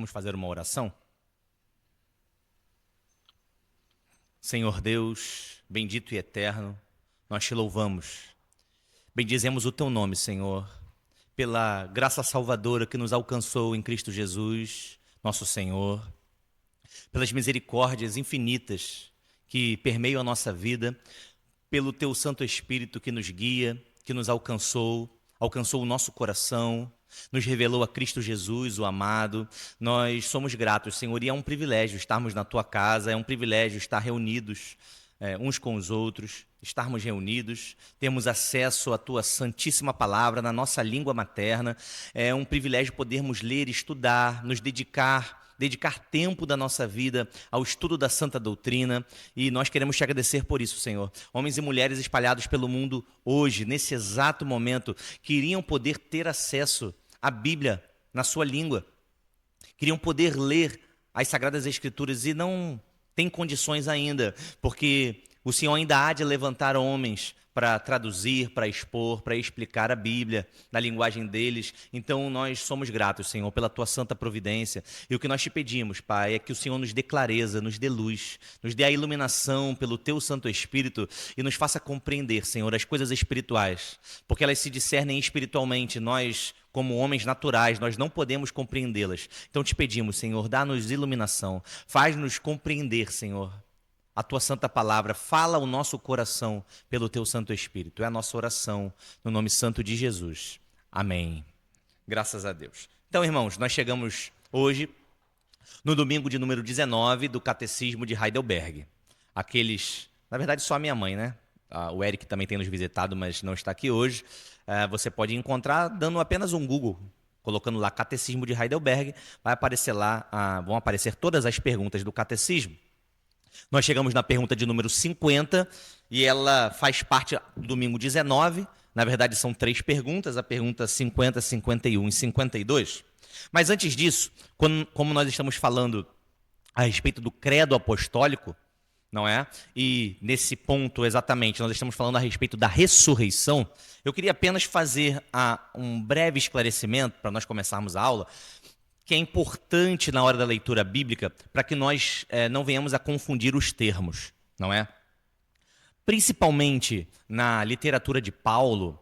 Vamos fazer uma oração? Senhor Deus, bendito e eterno, nós te louvamos. Bendizemos o teu nome, Senhor, pela graça salvadora que nos alcançou em Cristo Jesus, nosso Senhor, pelas misericórdias infinitas que permeiam a nossa vida, pelo teu Santo Espírito que nos guia, que nos alcançou o nosso coração, nos revelou a Cristo Jesus, o amado. Nós somos gratos, Senhor, e é um privilégio estarmos na tua casa, é um privilégio estar reunidos uns com os outros, estarmos reunidos, termos acesso à tua santíssima palavra na nossa língua materna. É um privilégio podermos ler, estudar, nos dedicar tempo da nossa vida ao estudo da santa doutrina, e nós queremos te agradecer por isso, Senhor. Homens e mulheres espalhados pelo mundo hoje, nesse exato momento, queriam poder ter acesso à Bíblia na sua língua, queriam poder ler as Sagradas Escrituras e não têm condições ainda, porque o Senhor ainda há de levantar homens para traduzir, para expor, para explicar a Bíblia na linguagem deles. Então nós somos gratos, Senhor, pela tua santa providência. E o que nós te pedimos, Pai, é que o Senhor nos dê clareza, nos dê luz, nos dê a iluminação pelo teu Santo Espírito e nos faça compreender, Senhor, as coisas espirituais, porque elas se discernem espiritualmente. Nós, como homens naturais, nós não podemos compreendê-las. Então te pedimos, Senhor, dá-nos iluminação, faz-nos compreender, Senhor, a tua santa palavra. Fala o nosso coração pelo teu Santo Espírito. É a nossa oração no nome santo de Jesus. Amém. Graças a Deus. Então, irmãos, nós chegamos hoje no domingo de número 19 do Catecismo de Heidelberg. Na verdade, só a minha mãe, né? O Eric também tem nos visitado, mas não está aqui hoje. Você pode encontrar dando apenas um Google, colocando lá Catecismo de Heidelberg. Vai aparecer lá, vão aparecer todas as perguntas do Catecismo. Nós chegamos na pergunta de número 50 e ela faz parte do domingo 19. Na verdade, são 3 perguntas, a pergunta 50, 51 e 52. Mas antes disso, como nós estamos falando a respeito do credo apostólico, não é? E nesse ponto exatamente nós estamos falando a respeito da ressurreição, eu queria apenas fazer um breve esclarecimento para nós começarmos a aula, que é importante na hora da leitura bíblica para que nós não venhamos a confundir os termos, não é? Principalmente na literatura de Paulo,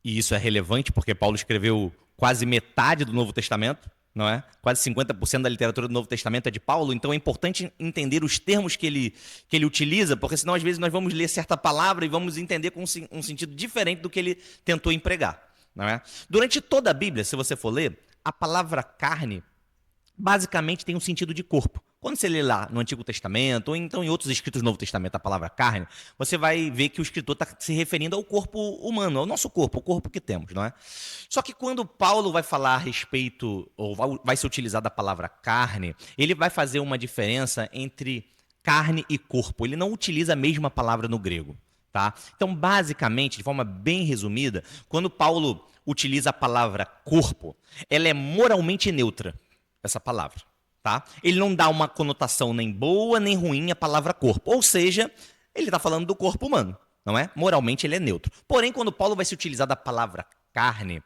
e isso é relevante porque Paulo escreveu quase metade do Novo Testamento, não é? Quase 50% da literatura do Novo Testamento é de Paulo, então é importante entender os termos que ele utiliza, porque senão às vezes nós vamos ler certa palavra e vamos entender com um sentido diferente do que ele tentou empregar, não é? Durante toda a Bíblia, se você for ler, a palavra carne basicamente tem um sentido de corpo. Quando você lê lá no Antigo Testamento, ou então em outros escritos do Novo Testamento, a palavra carne, você vai ver que o escritor está se referindo ao corpo humano, ao nosso corpo, o corpo que temos, não é? Só que quando Paulo vai falar a respeito, ou vai se utilizar da palavra carne, ele vai fazer uma diferença entre carne e corpo. Ele não utiliza a mesma palavra no grego, tá? Então, basicamente, de forma bem resumida, quando Paulo utiliza a palavra corpo, ela é moralmente neutra, essa palavra, tá? Ele não dá uma conotação nem boa nem ruim à palavra corpo, ou seja, ele está falando do corpo humano, não é? Moralmente ele é neutro. Porém, quando Paulo vai se utilizar da palavra carne,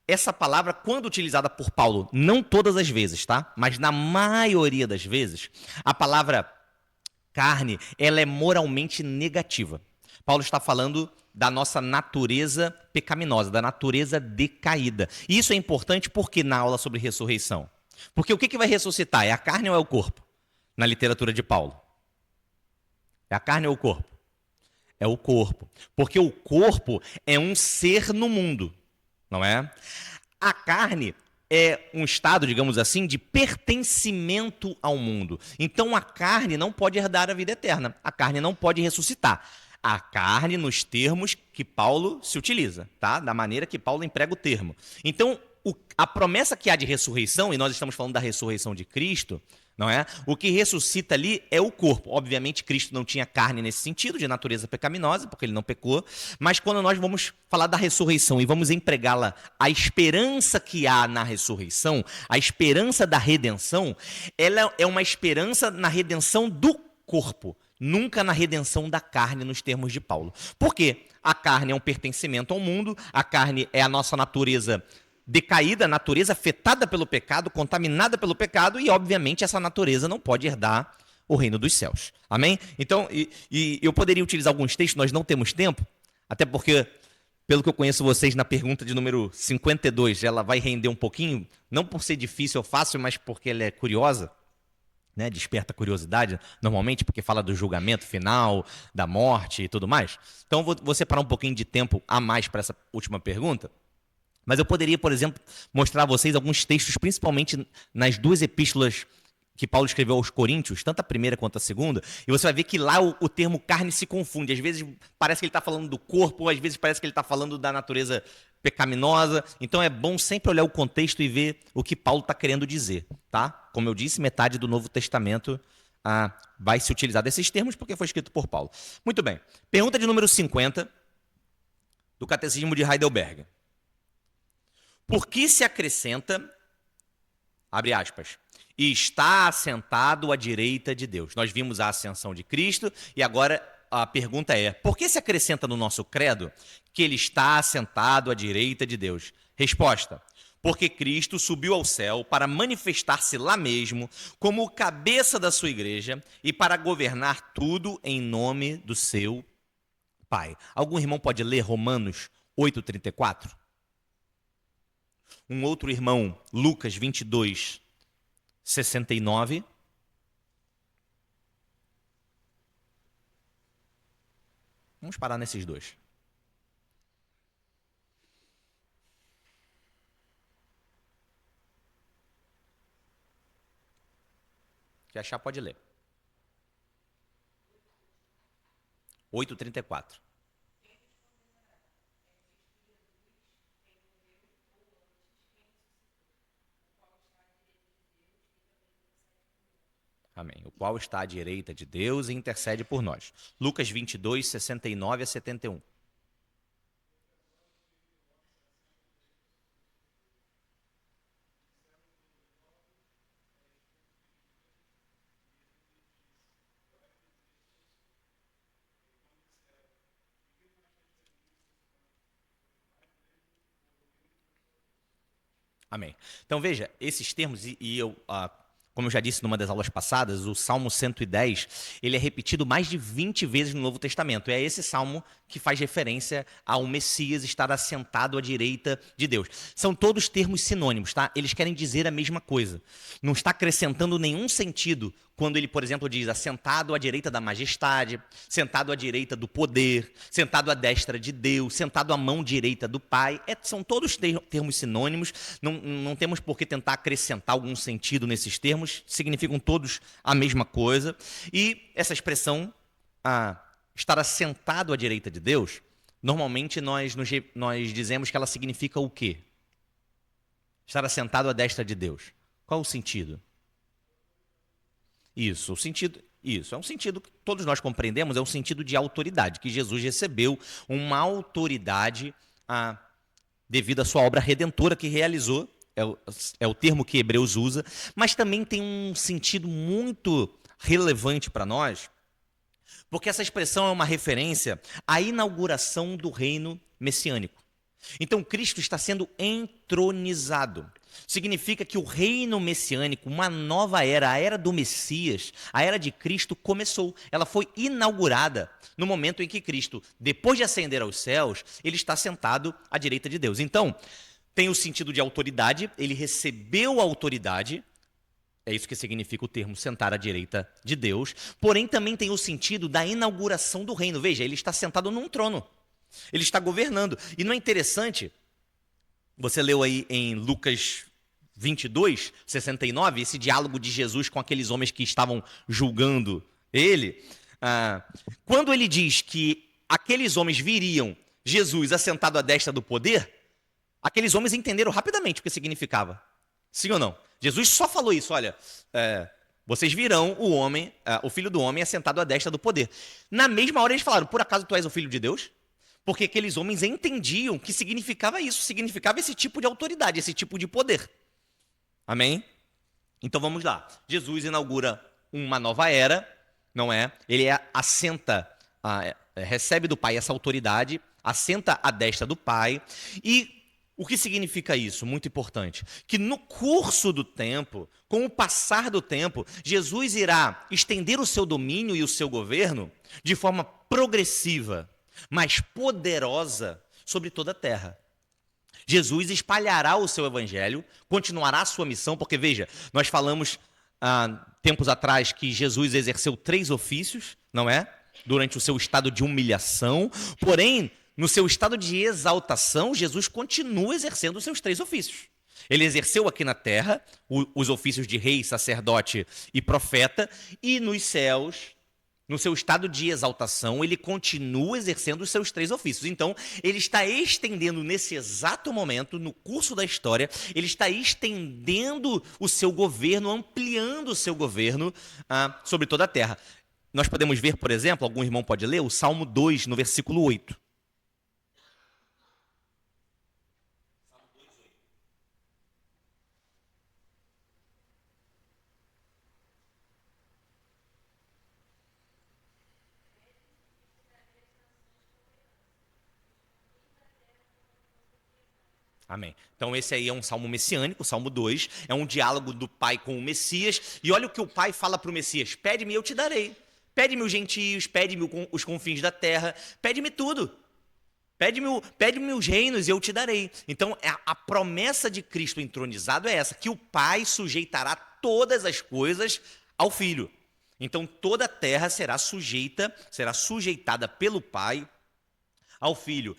essa palavra, quando utilizada por Paulo, não todas as vezes, tá? Mas na maioria das vezes, a palavra carne, ela é moralmente negativa. Paulo está falando da nossa natureza pecaminosa, da natureza decaída. E isso é importante porque na aula sobre ressurreição. Porque o que vai ressuscitar? É a carne ou é o corpo? Na literatura de Paulo. É a carne ou o corpo? É o corpo. Porque o corpo é um ser no mundo, não é? A carne é um estado, digamos assim, de pertencimento ao mundo. Então a carne não pode herdar a vida eterna. A carne não pode ressuscitar. A carne nos termos que Paulo se utiliza, tá? Da maneira que Paulo emprega o termo. Então, a promessa que há de ressurreição, e nós estamos falando da ressurreição de Cristo, não é? O que ressuscita ali é o corpo. Obviamente, Cristo não tinha carne nesse sentido, de natureza pecaminosa, porque ele não pecou. Mas quando nós vamos falar da ressurreição e vamos empregá-la, a esperança que há na ressurreição, a esperança da redenção, ela é uma esperança na redenção do corpo, nunca na redenção da carne, nos termos de Paulo. Por quê? A carne é um pertencimento ao mundo, a carne é a nossa natureza decaída, natureza afetada pelo pecado, contaminada pelo pecado, e obviamente essa natureza não pode herdar o reino dos céus. Amém? Então, eu poderia utilizar alguns textos, nós não temos tempo, até porque, pelo que eu conheço vocês, na pergunta de número 52, ela vai render um pouquinho, não por ser difícil ou fácil, mas porque ela é curiosa, né? Desperta curiosidade, normalmente, porque fala do julgamento final, da morte e tudo mais. Então, vou separar um pouquinho de tempo a mais para essa última pergunta. Mas eu poderia, por exemplo, mostrar a vocês alguns textos, principalmente nas duas epístolas que Paulo escreveu aos Coríntios, tanto a primeira quanto a segunda, e você vai ver que lá o termo carne se confunde. Às vezes parece que ele está falando do corpo, ou às vezes parece que ele está falando da natureza pecaminosa. Então é bom sempre olhar o contexto e ver o que Paulo está querendo dizer, tá? Como eu disse, metade do Novo Testamento vai se utilizar desses termos porque foi escrito por Paulo. Muito bem. Pergunta de número 50 do Catecismo de Heidelberg. Por que se acrescenta, abre aspas, e está assentado à direita de Deus? Nós vimos a ascensão de Cristo e agora a pergunta é, por que se acrescenta no nosso credo que ele está assentado à direita de Deus? Resposta, porque Cristo subiu ao céu para manifestar-se lá mesmo como o cabeça da sua igreja e para governar tudo em nome do seu Pai. Algum irmão pode ler Romanos 8:34? Um outro irmão, Lucas 22:69. Vamos parar nesses dois. Se achar, pode ler. 8:34. Amém. O qual está à direita de Deus e intercede por nós. Lucas 22:69-71. Amém. Então veja, esses termos, como eu já disse numa das aulas passadas, o Salmo 110, ele é repetido mais de 20 vezes no Novo Testamento. É esse salmo que faz referência ao Messias estar assentado à direita de Deus. São todos termos sinônimos, tá? Eles querem dizer a mesma coisa. Não está acrescentando nenhum sentido quando ele, por exemplo, diz assentado à direita da majestade, sentado à direita do poder, sentado à destra de Deus, sentado à mão direita do Pai. São todos termos sinônimos, não temos por que tentar acrescentar algum sentido nesses termos, significam todos a mesma coisa. E essa expressão, estar assentado à direita de Deus, normalmente nós dizemos que ela significa o quê? Estar assentado à destra de Deus. Qual o sentido? Isso, é um sentido que todos nós compreendemos, é um sentido de autoridade, que Jesus recebeu uma autoridade devido à sua obra redentora que realizou, é o termo que Hebreus usa, mas também tem um sentido muito relevante para nós, porque essa expressão é uma referência à inauguração do reino messiânico. Então, Cristo está sendo entronizado. Significa que o reino messiânico, uma nova era, a era do Messias, a era de Cristo começou. Ela foi inaugurada no momento em que Cristo, depois de ascender aos céus, ele está sentado à direita de Deus. Então, tem o sentido de autoridade, ele recebeu a autoridade, é isso que significa o termo sentar à direita de Deus, porém também tem o sentido da inauguração do reino. Veja, ele está sentado num trono. Ele está governando. E não é interessante, você leu aí em Lucas 22:69, esse diálogo de Jesus com aqueles homens que estavam julgando ele. Quando ele diz que aqueles homens viriam Jesus assentado à destra do poder, aqueles homens entenderam rapidamente o que significava. Sim ou não? Jesus só falou isso, olha, vocês virão o filho do homem assentado à destra do poder. Na mesma hora eles falaram, por acaso tu és o filho de Deus? Porque aqueles homens entendiam que significava isso, significava esse tipo de autoridade, esse tipo de poder. Amém? Então vamos lá. Jesus inaugura uma nova era, não é? Ele recebe do Pai essa autoridade, assenta à destra do Pai, e O que significa isso? Muito importante. Que no curso do tempo, com o passar do tempo, Jesus irá estender o seu domínio e o seu governo de forma progressiva, mas poderosa sobre toda a terra. Jesus espalhará o seu evangelho, continuará a sua missão, porque veja, nós falamos tempos atrás que Jesus exerceu 3 ofícios, não é? Durante o seu estado de humilhação, porém, no seu estado de exaltação, Jesus continua exercendo os seus 3 ofícios. Ele exerceu aqui na terra os ofícios de rei, sacerdote e profeta, e nos céus, no seu estado de exaltação, ele continua exercendo os seus 3 ofícios. Então, ele está estendendo nesse exato momento, no curso da história, ele está estendendo o seu governo, ampliando o seu governo sobre toda a terra. Nós podemos ver, por exemplo, algum irmão pode ler, o Salmo 2, no versículo 8. Amém. Então esse aí é um salmo messiânico, o Salmo 2, é um diálogo do pai com o Messias, e olha o que o pai fala para o Messias: pede-me e eu te darei. Pede-me os gentios, pede-me os confins da terra, pede-me tudo. Pede-me os reinos e eu te darei. Então a promessa de Cristo entronizado é essa, que o pai sujeitará todas as coisas ao filho. Então toda a terra será sujeitada pelo pai ao filho.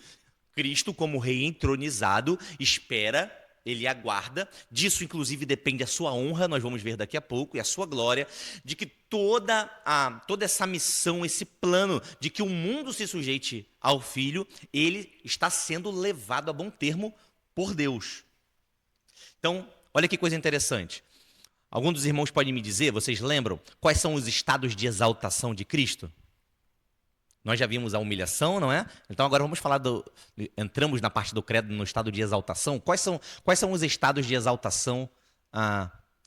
Cristo, como rei entronizado, espera, ele aguarda, disso inclusive depende a sua honra, nós vamos ver daqui a pouco, e a sua glória, de que toda essa missão, esse plano de que o mundo se sujeite ao Filho, ele está sendo levado a bom termo por Deus. Então, olha que coisa interessante. Alguns dos irmãos podem me dizer, vocês lembram, quais são os estados de exaltação de Cristo? Nós já vimos a humilhação, não é? Então agora vamos falar entramos na parte do credo no estado de exaltação. Quais são os estados de exaltação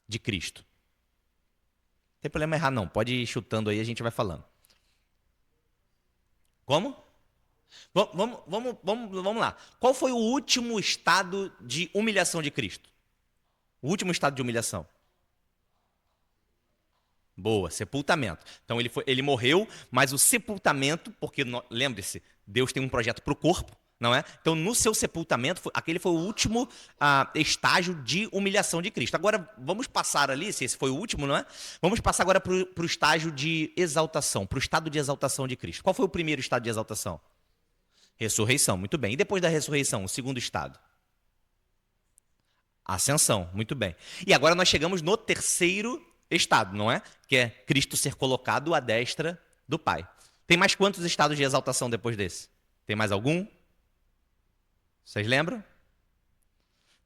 de Cristo? Não tem problema errar não, pode ir chutando aí, a gente vai falando. Como? Vamos lá. Qual foi o último estado de humilhação de Cristo? O último estado de humilhação? Boa, sepultamento. Então ele morreu, mas o sepultamento, porque lembre-se, Deus tem um projeto para o corpo, não é? Então no seu sepultamento, aquele foi o último estágio de humilhação de Cristo. Agora vamos passar ali, se esse foi o último, não é? Vamos passar agora para o estágio de exaltação, para o estado de exaltação de Cristo. Qual foi o primeiro estado de exaltação? Ressurreição, muito bem. E depois da ressurreição, o segundo estado? Ascensão, muito bem. E agora nós chegamos no terceiro estado, não é? Que é Cristo ser colocado à destra do Pai. Tem mais quantos estados de exaltação depois desse? Tem mais algum? Vocês lembram?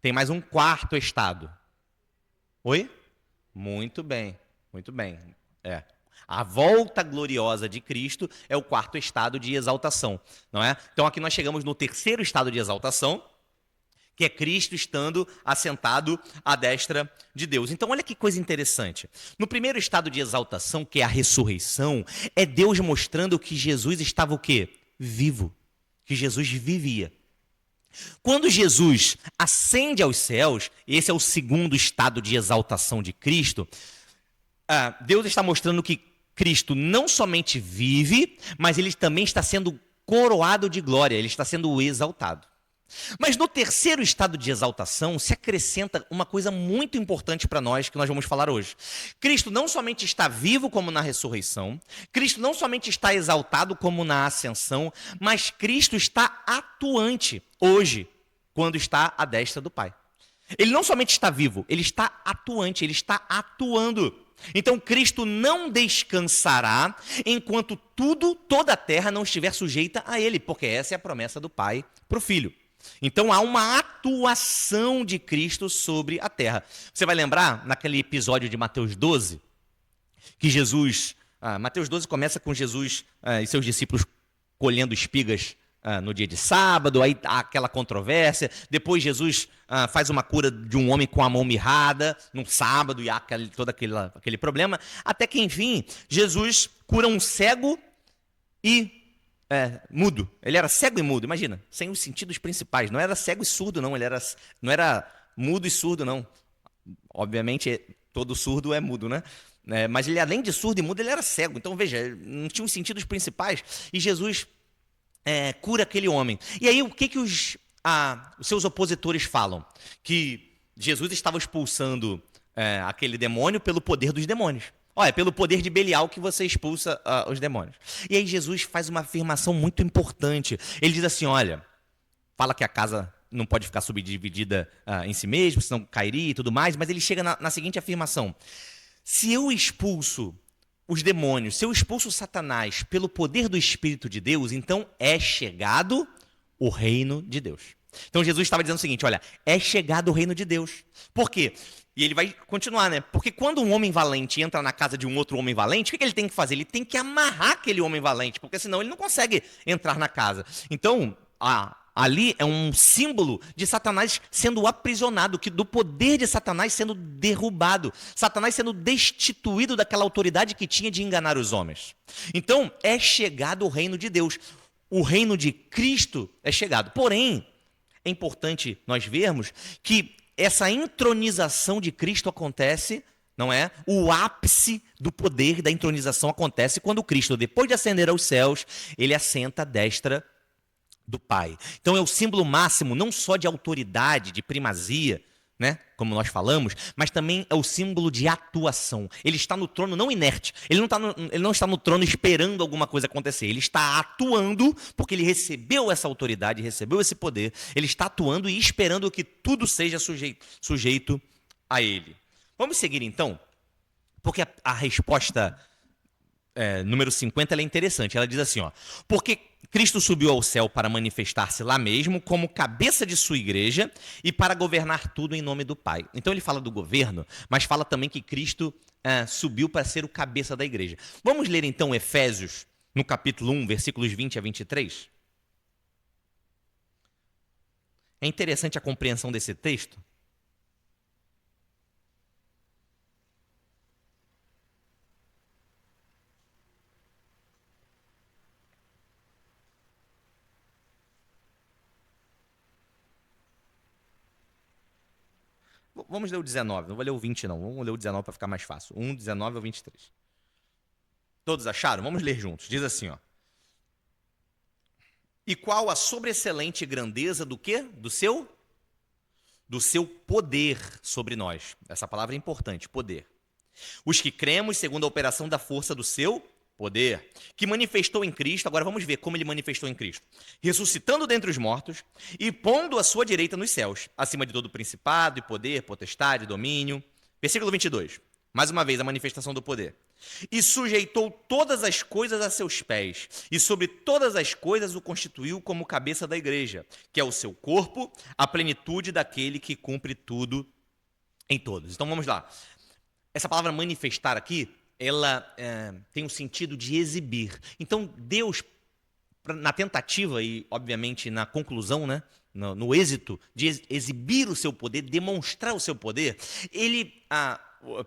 Tem mais um quarto estado. Oi? Muito bem, muito bem. A volta gloriosa de Cristo é o quarto estado de exaltação, não é? Então aqui nós chegamos no terceiro estado de exaltação, que é Cristo estando assentado à destra de Deus. Então, olha que coisa interessante. No primeiro estado de exaltação, que é a ressurreição, é Deus mostrando que Jesus estava o quê? Vivo. Que Jesus vivia. Quando Jesus ascende aos céus, esse é o segundo estado de exaltação de Cristo, Deus está mostrando que Cristo não somente vive, mas ele também está sendo coroado de glória, ele está sendo exaltado. Mas no terceiro estado de exaltação se acrescenta uma coisa muito importante para nós, que nós vamos falar hoje. Cristo não somente está vivo como na ressurreição, Cristo não somente está exaltado como na ascensão, mas Cristo está atuante hoje, quando está à destra do Pai. Ele não somente está vivo, ele está atuante, ele está atuando. Então Cristo não descansará enquanto toda a terra não estiver sujeita a ele, porque essa é a promessa do Pai para o Filho. Então há uma atuação de Cristo sobre a terra. Você vai lembrar naquele episódio de Mateus 12, que Jesus, Mateus 12 começa com Jesus e seus discípulos colhendo espigas no dia de sábado, aí há aquela controvérsia, depois Jesus faz uma cura de um homem com a mão mirrada, num sábado, e há todo aquele problema, até que enfim, Jesus cura um cego e mudo. Ele era cego e mudo, imagina, sem os sentidos principais. Não era cego e surdo, não. Não era mudo e surdo, não. Obviamente, todo surdo é mudo, né? Mas ele, além de surdo e mudo, ele era cego. Então, veja, não tinha os sentidos principais. E Jesus cura aquele homem. E aí, o que, que os seus opositores falam? Que Jesus estava expulsando aquele demônio pelo poder dos demônios. Olha, pelo poder de Belial que você expulsa os demônios. E aí Jesus faz uma afirmação muito importante. Ele diz assim, olha, fala que a casa não pode ficar subdividida em si mesmo, senão cairia e tudo mais, mas ele chega na seguinte afirmação. Se eu expulso os demônios, se eu expulso Satanás pelo poder do Espírito de Deus, então é chegado o reino de Deus. Então Jesus estava dizendo o seguinte, olha, é chegado o reino de Deus. Por quê? E ele vai continuar, né? Porque quando um homem valente entra na casa de um outro homem valente, o que ele tem que fazer? Ele tem que amarrar aquele homem valente, porque senão ele não consegue entrar na casa. Então, ali é um símbolo de Satanás sendo aprisionado, do poder de Satanás sendo derrubado, Satanás sendo destituído daquela autoridade que tinha de enganar os homens. Então, é chegado o reino de Deus. O reino de Cristo é chegado. Porém, é importante nós vermos que essa entronização de Cristo acontece, não é? O ápice do poder da entronização acontece quando Cristo, depois de ascender aos céus, ele assenta à destra do Pai. Então é o símbolo máximo não só de autoridade, de primazia, né? Como nós falamos, mas também é o símbolo de atuação. Ele está no trono não inerte, ele não está no trono esperando alguma coisa acontecer, ele está atuando porque ele recebeu essa autoridade, recebeu esse poder, ele está atuando e esperando que tudo seja sujeito a ele. Vamos seguir então, porque a resposta número 50 ela é interessante, ela diz assim, ó, porque Cristo subiu ao céu para manifestar-se lá mesmo como cabeça de sua igreja e para governar tudo em nome do Pai. Então ele fala do governo, mas fala também que Cristo subiu para ser o cabeça da igreja. Vamos ler então Efésios, no capítulo 1, versículos 20 a 23? É interessante a compreensão desse texto. Vamos ler o 19, não vou ler o 20 não, vamos ler o 19 para ficar mais fácil. 1, 19 ao 23. Todos acharam? Vamos ler juntos. Diz assim, ó. E qual a sobreexcelente grandeza do quê? Do seu poder sobre nós. Essa palavra é importante, poder. Os que cremos segundo a operação da força do seu poder, que manifestou em Cristo, agora vamos ver como ele manifestou em Cristo, ressuscitando dentre os mortos e pondo a sua direita nos céus, acima de todo principado e poder, potestade, domínio. Versículo 22, mais uma vez a manifestação do poder. E sujeitou todas as coisas a seus pés, e sobre todas as coisas o constituiu como cabeça da igreja, que é o seu corpo, a plenitude daquele que cumpre tudo em todos. Então vamos lá. Essa palavra manifestar aqui, ela tem um sentido de exibir. Então Deus, na tentativa e obviamente na conclusão, né, no êxito de exibir o seu poder, demonstrar o seu poder,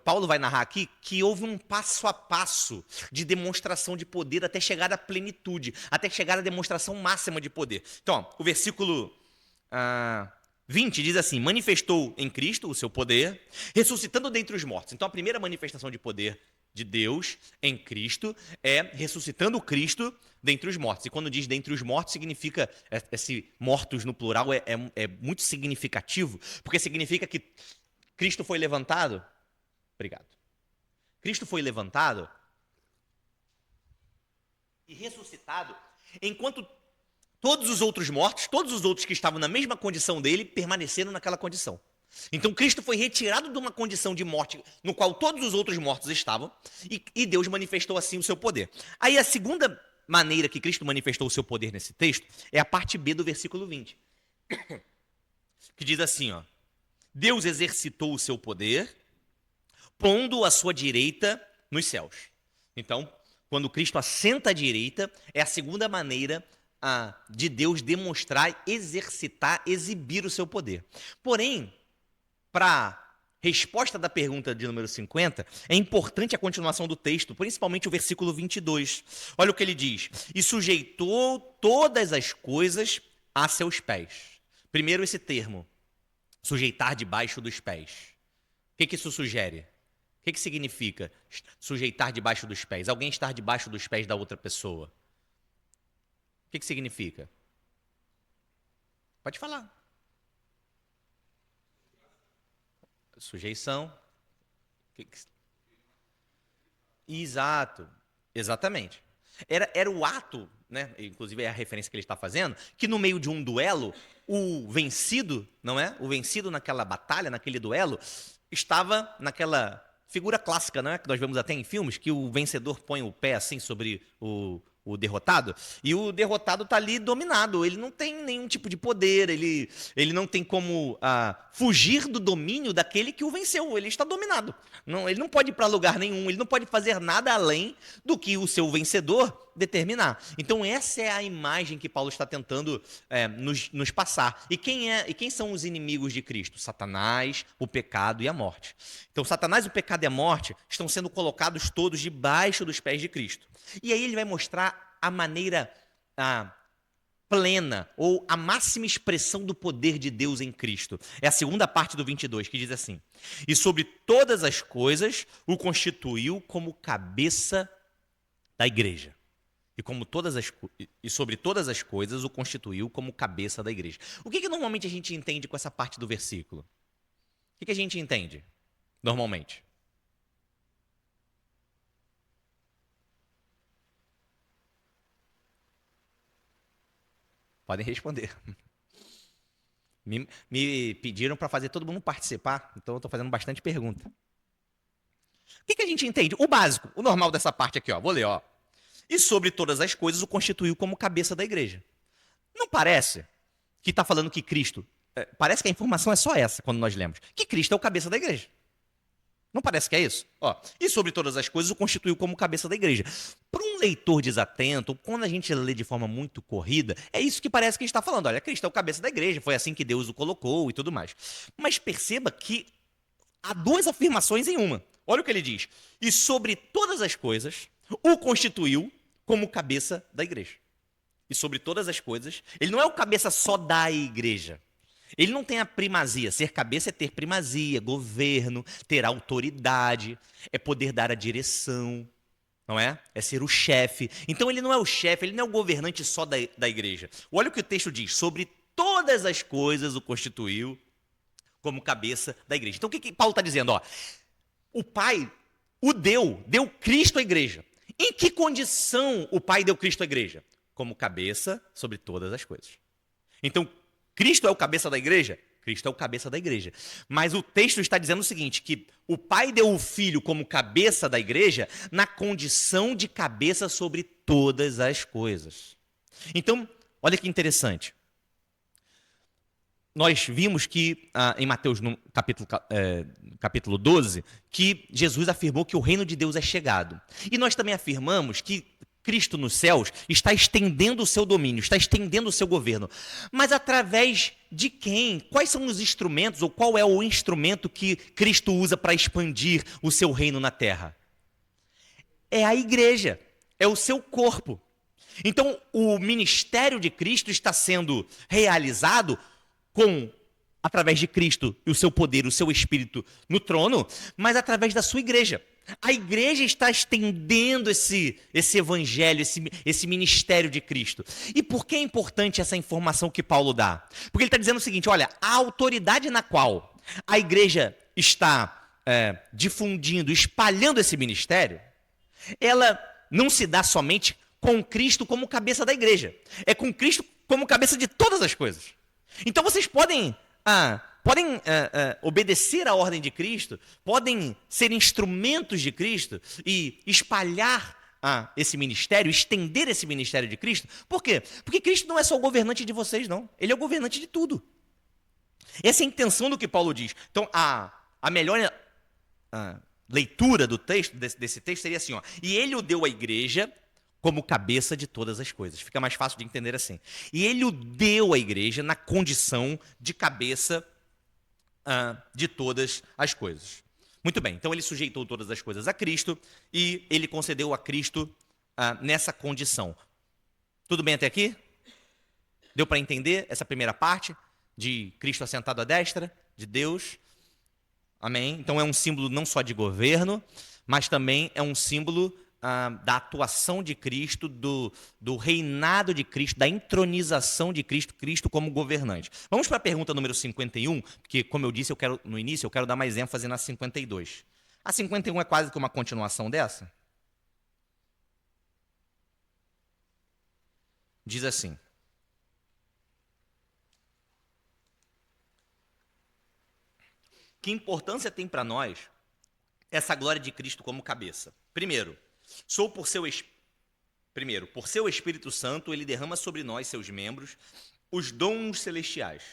Paulo vai narrar aqui que houve um passo a passo de demonstração de poder até chegar à plenitude, até chegar à demonstração máxima de poder. Então, ó, o versículo 20 diz assim, manifestou em Cristo o seu poder, ressuscitando dentre os mortos. Então, a primeira manifestação de poder de Deus em Cristo é ressuscitando Cristo dentre os mortos. E quando diz dentre os mortos, significa, esse mortos no plural é muito significativo, porque significa que Cristo foi levantado. Obrigado. Cristo foi levantado e ressuscitado, enquanto todos os outros mortos, todos os outros que estavam na mesma condição dele, permaneceram naquela condição. Então Cristo foi retirado de uma condição de morte no qual todos os outros mortos estavam e Deus manifestou assim o seu poder. Aí a segunda maneira que Cristo manifestou o seu poder nesse texto é a parte B do versículo 20, que diz assim, ó, Deus exercitou o seu poder pondo a sua direita nos céus. Então, quando Cristo assenta à direita, é a segunda maneira de Deus demonstrar, exercitar, exibir o seu poder. Porém, para resposta da pergunta de número 50, é importante a continuação do texto, principalmente o versículo 22. Olha o que ele diz: e sujeitou todas as coisas a seus pés. Primeiro esse termo, sujeitar debaixo dos pés. O que isso sugere? O que significa sujeitar debaixo dos pés? Alguém estar debaixo dos pés da outra pessoa. O que significa? Pode falar. Sujeição. Exato. Exatamente. Era o ato, né? Inclusive é a referência que ele está fazendo, que no meio de um duelo, o vencido, não é? O vencido naquela batalha, naquele duelo, estava naquela figura clássica, né? Que nós vemos até em filmes, que o vencedor põe o pé assim sobre o derrotado, e o derrotado está ali dominado, ele não tem nenhum tipo de poder, ele não tem como fugir do domínio daquele que o venceu, ele está dominado. Não, ele não pode ir para lugar nenhum, ele não pode fazer nada além do que o seu vencedor determinar. Então essa é a imagem que Paulo está tentando nos passar. E quem são os inimigos de Cristo? Satanás, o pecado e a morte. Então Satanás, o pecado e a morte estão sendo colocados todos debaixo dos pés de Cristo. E aí ele vai mostrar a maneira plena ou a máxima expressão do poder de Deus em Cristo. É a segunda parte do 22, que diz assim: e sobre todas as coisas o constituiu como cabeça da igreja. E sobre todas as coisas o constituiu como cabeça da igreja. O que normalmente a gente entende com essa parte do versículo? O que a gente entende normalmente? Podem responder. Me pediram para fazer todo mundo participar, então eu estou fazendo bastante pergunta. O que a gente entende? O básico, o normal dessa parte aqui, ó. Vou ler, ó. E sobre todas as coisas o constituiu como cabeça da igreja. Não parece que está falando que Cristo... parece que a informação é só essa, quando nós lemos. Que Cristo é o cabeça da igreja. Não parece que é isso? Ó, e sobre todas as coisas o constituiu como cabeça da igreja. Para um leitor desatento, quando a gente lê de forma muito corrida, é isso que parece que a gente está falando. Olha, Cristo é o cabeça da igreja, foi assim que Deus o colocou e tudo mais. Mas perceba que há duas afirmações em uma. Olha o que ele diz. E sobre todas as coisas o constituiu como cabeça da igreja. E sobre todas as coisas, ele não é o cabeça só da igreja. Ele não tem a primazia. Ser cabeça é ter primazia, governo, ter autoridade, é poder dar a direção, não é? É ser o chefe. Então ele não é o chefe, ele não é o governante só da igreja. Olha o que o texto diz: sobre todas as coisas o constituiu como cabeça da igreja. Então o que Paulo está dizendo? Ó, o Pai deu Cristo à igreja. Em que condição o Pai deu Cristo à igreja? Como cabeça sobre todas as coisas. Então, Cristo é o cabeça da igreja? Cristo é o cabeça da igreja. Mas o texto está dizendo o seguinte, que o Pai deu o Filho como cabeça da igreja na condição de cabeça sobre todas as coisas. Então, olha que interessante. Nós vimos que, em Mateus no capítulo 12, que Jesus afirmou que o reino de Deus é chegado. E nós também afirmamos que Cristo nos céus está estendendo o seu domínio, está estendendo o seu governo. Mas através de quem? Quais são os instrumentos, ou qual é o instrumento que Cristo usa para expandir o seu reino na terra? É a igreja, é o seu corpo. Então, o ministério de Cristo está sendo realizado através de Cristo e o seu poder, o seu Espírito no trono, mas através da sua igreja. A igreja está estendendo esse evangelho, esse ministério de Cristo. E por que é importante essa informação que Paulo dá? Porque ele está dizendo o seguinte, olha, a autoridade na qual a igreja está difundindo, espalhando esse ministério, ela não se dá somente com Cristo como cabeça da igreja. É com Cristo como cabeça de todas as coisas. Então vocês podem obedecer à ordem de Cristo, podem ser instrumentos de Cristo e espalhar esse ministério, estender esse ministério de Cristo. Por quê? Porque Cristo não é só o governante de vocês, não. Ele é o governante de tudo. Essa é a intenção do que Paulo diz. Então, a melhor leitura do texto, desse texto seria assim, ó, e ele o deu à igreja como cabeça de todas as coisas. Fica mais fácil de entender assim. E ele o deu à igreja na condição de cabeça de todas as coisas. Muito bem, então ele sujeitou todas as coisas a Cristo e ele concedeu a Cristo nessa condição. Tudo bem até aqui? Deu para entender essa primeira parte de Cristo assentado à destra de Deus? Amém? Então é um símbolo não só de governo, mas também é um símbolo da atuação de Cristo, do reinado de Cristo, da entronização de Cristo, Cristo como governante. Vamos para a pergunta número 51, porque, como eu disse, no início, eu quero dar mais ênfase na 52. A 51 é quase que uma continuação dessa. Diz assim: que importância tem para nós essa glória de Cristo como cabeça? Primeiro, por seu Espírito Santo, ele derrama sobre nós, seus membros, os dons celestiais.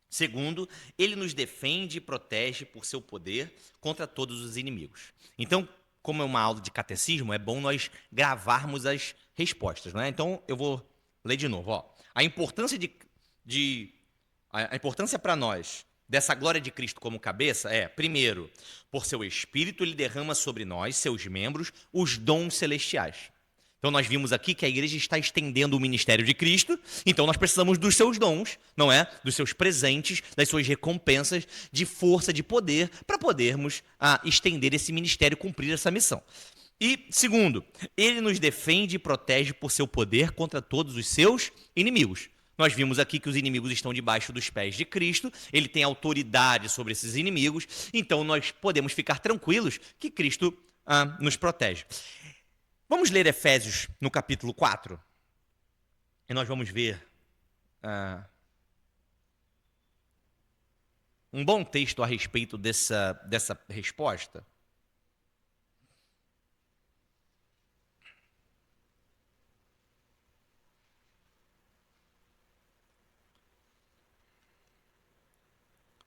Segundo, ele nos defende e protege por seu poder contra todos os inimigos. Então, como é uma aula de catecismo, é bom nós gravarmos as respostas, não é? Então, eu vou ler de novo. A importância a importância para nós dessa glória de Cristo como cabeça é, primeiro, por seu Espírito, ele derrama sobre nós, seus membros, os dons celestiais. Então nós vimos aqui que a igreja está estendendo o ministério de Cristo, então nós precisamos dos seus dons, não é? Dos seus presentes, das suas recompensas de força, de poder, para podermos estender esse ministério, cumprir essa missão. E, segundo, ele nos defende e protege por seu poder contra todos os seus inimigos. Nós vimos aqui que os inimigos estão debaixo dos pés de Cristo, ele tem autoridade sobre esses inimigos, então nós podemos ficar tranquilos que Cristo nos protege. Vamos ler Efésios no capítulo 4, e nós vamos ver um bom texto a respeito dessa resposta.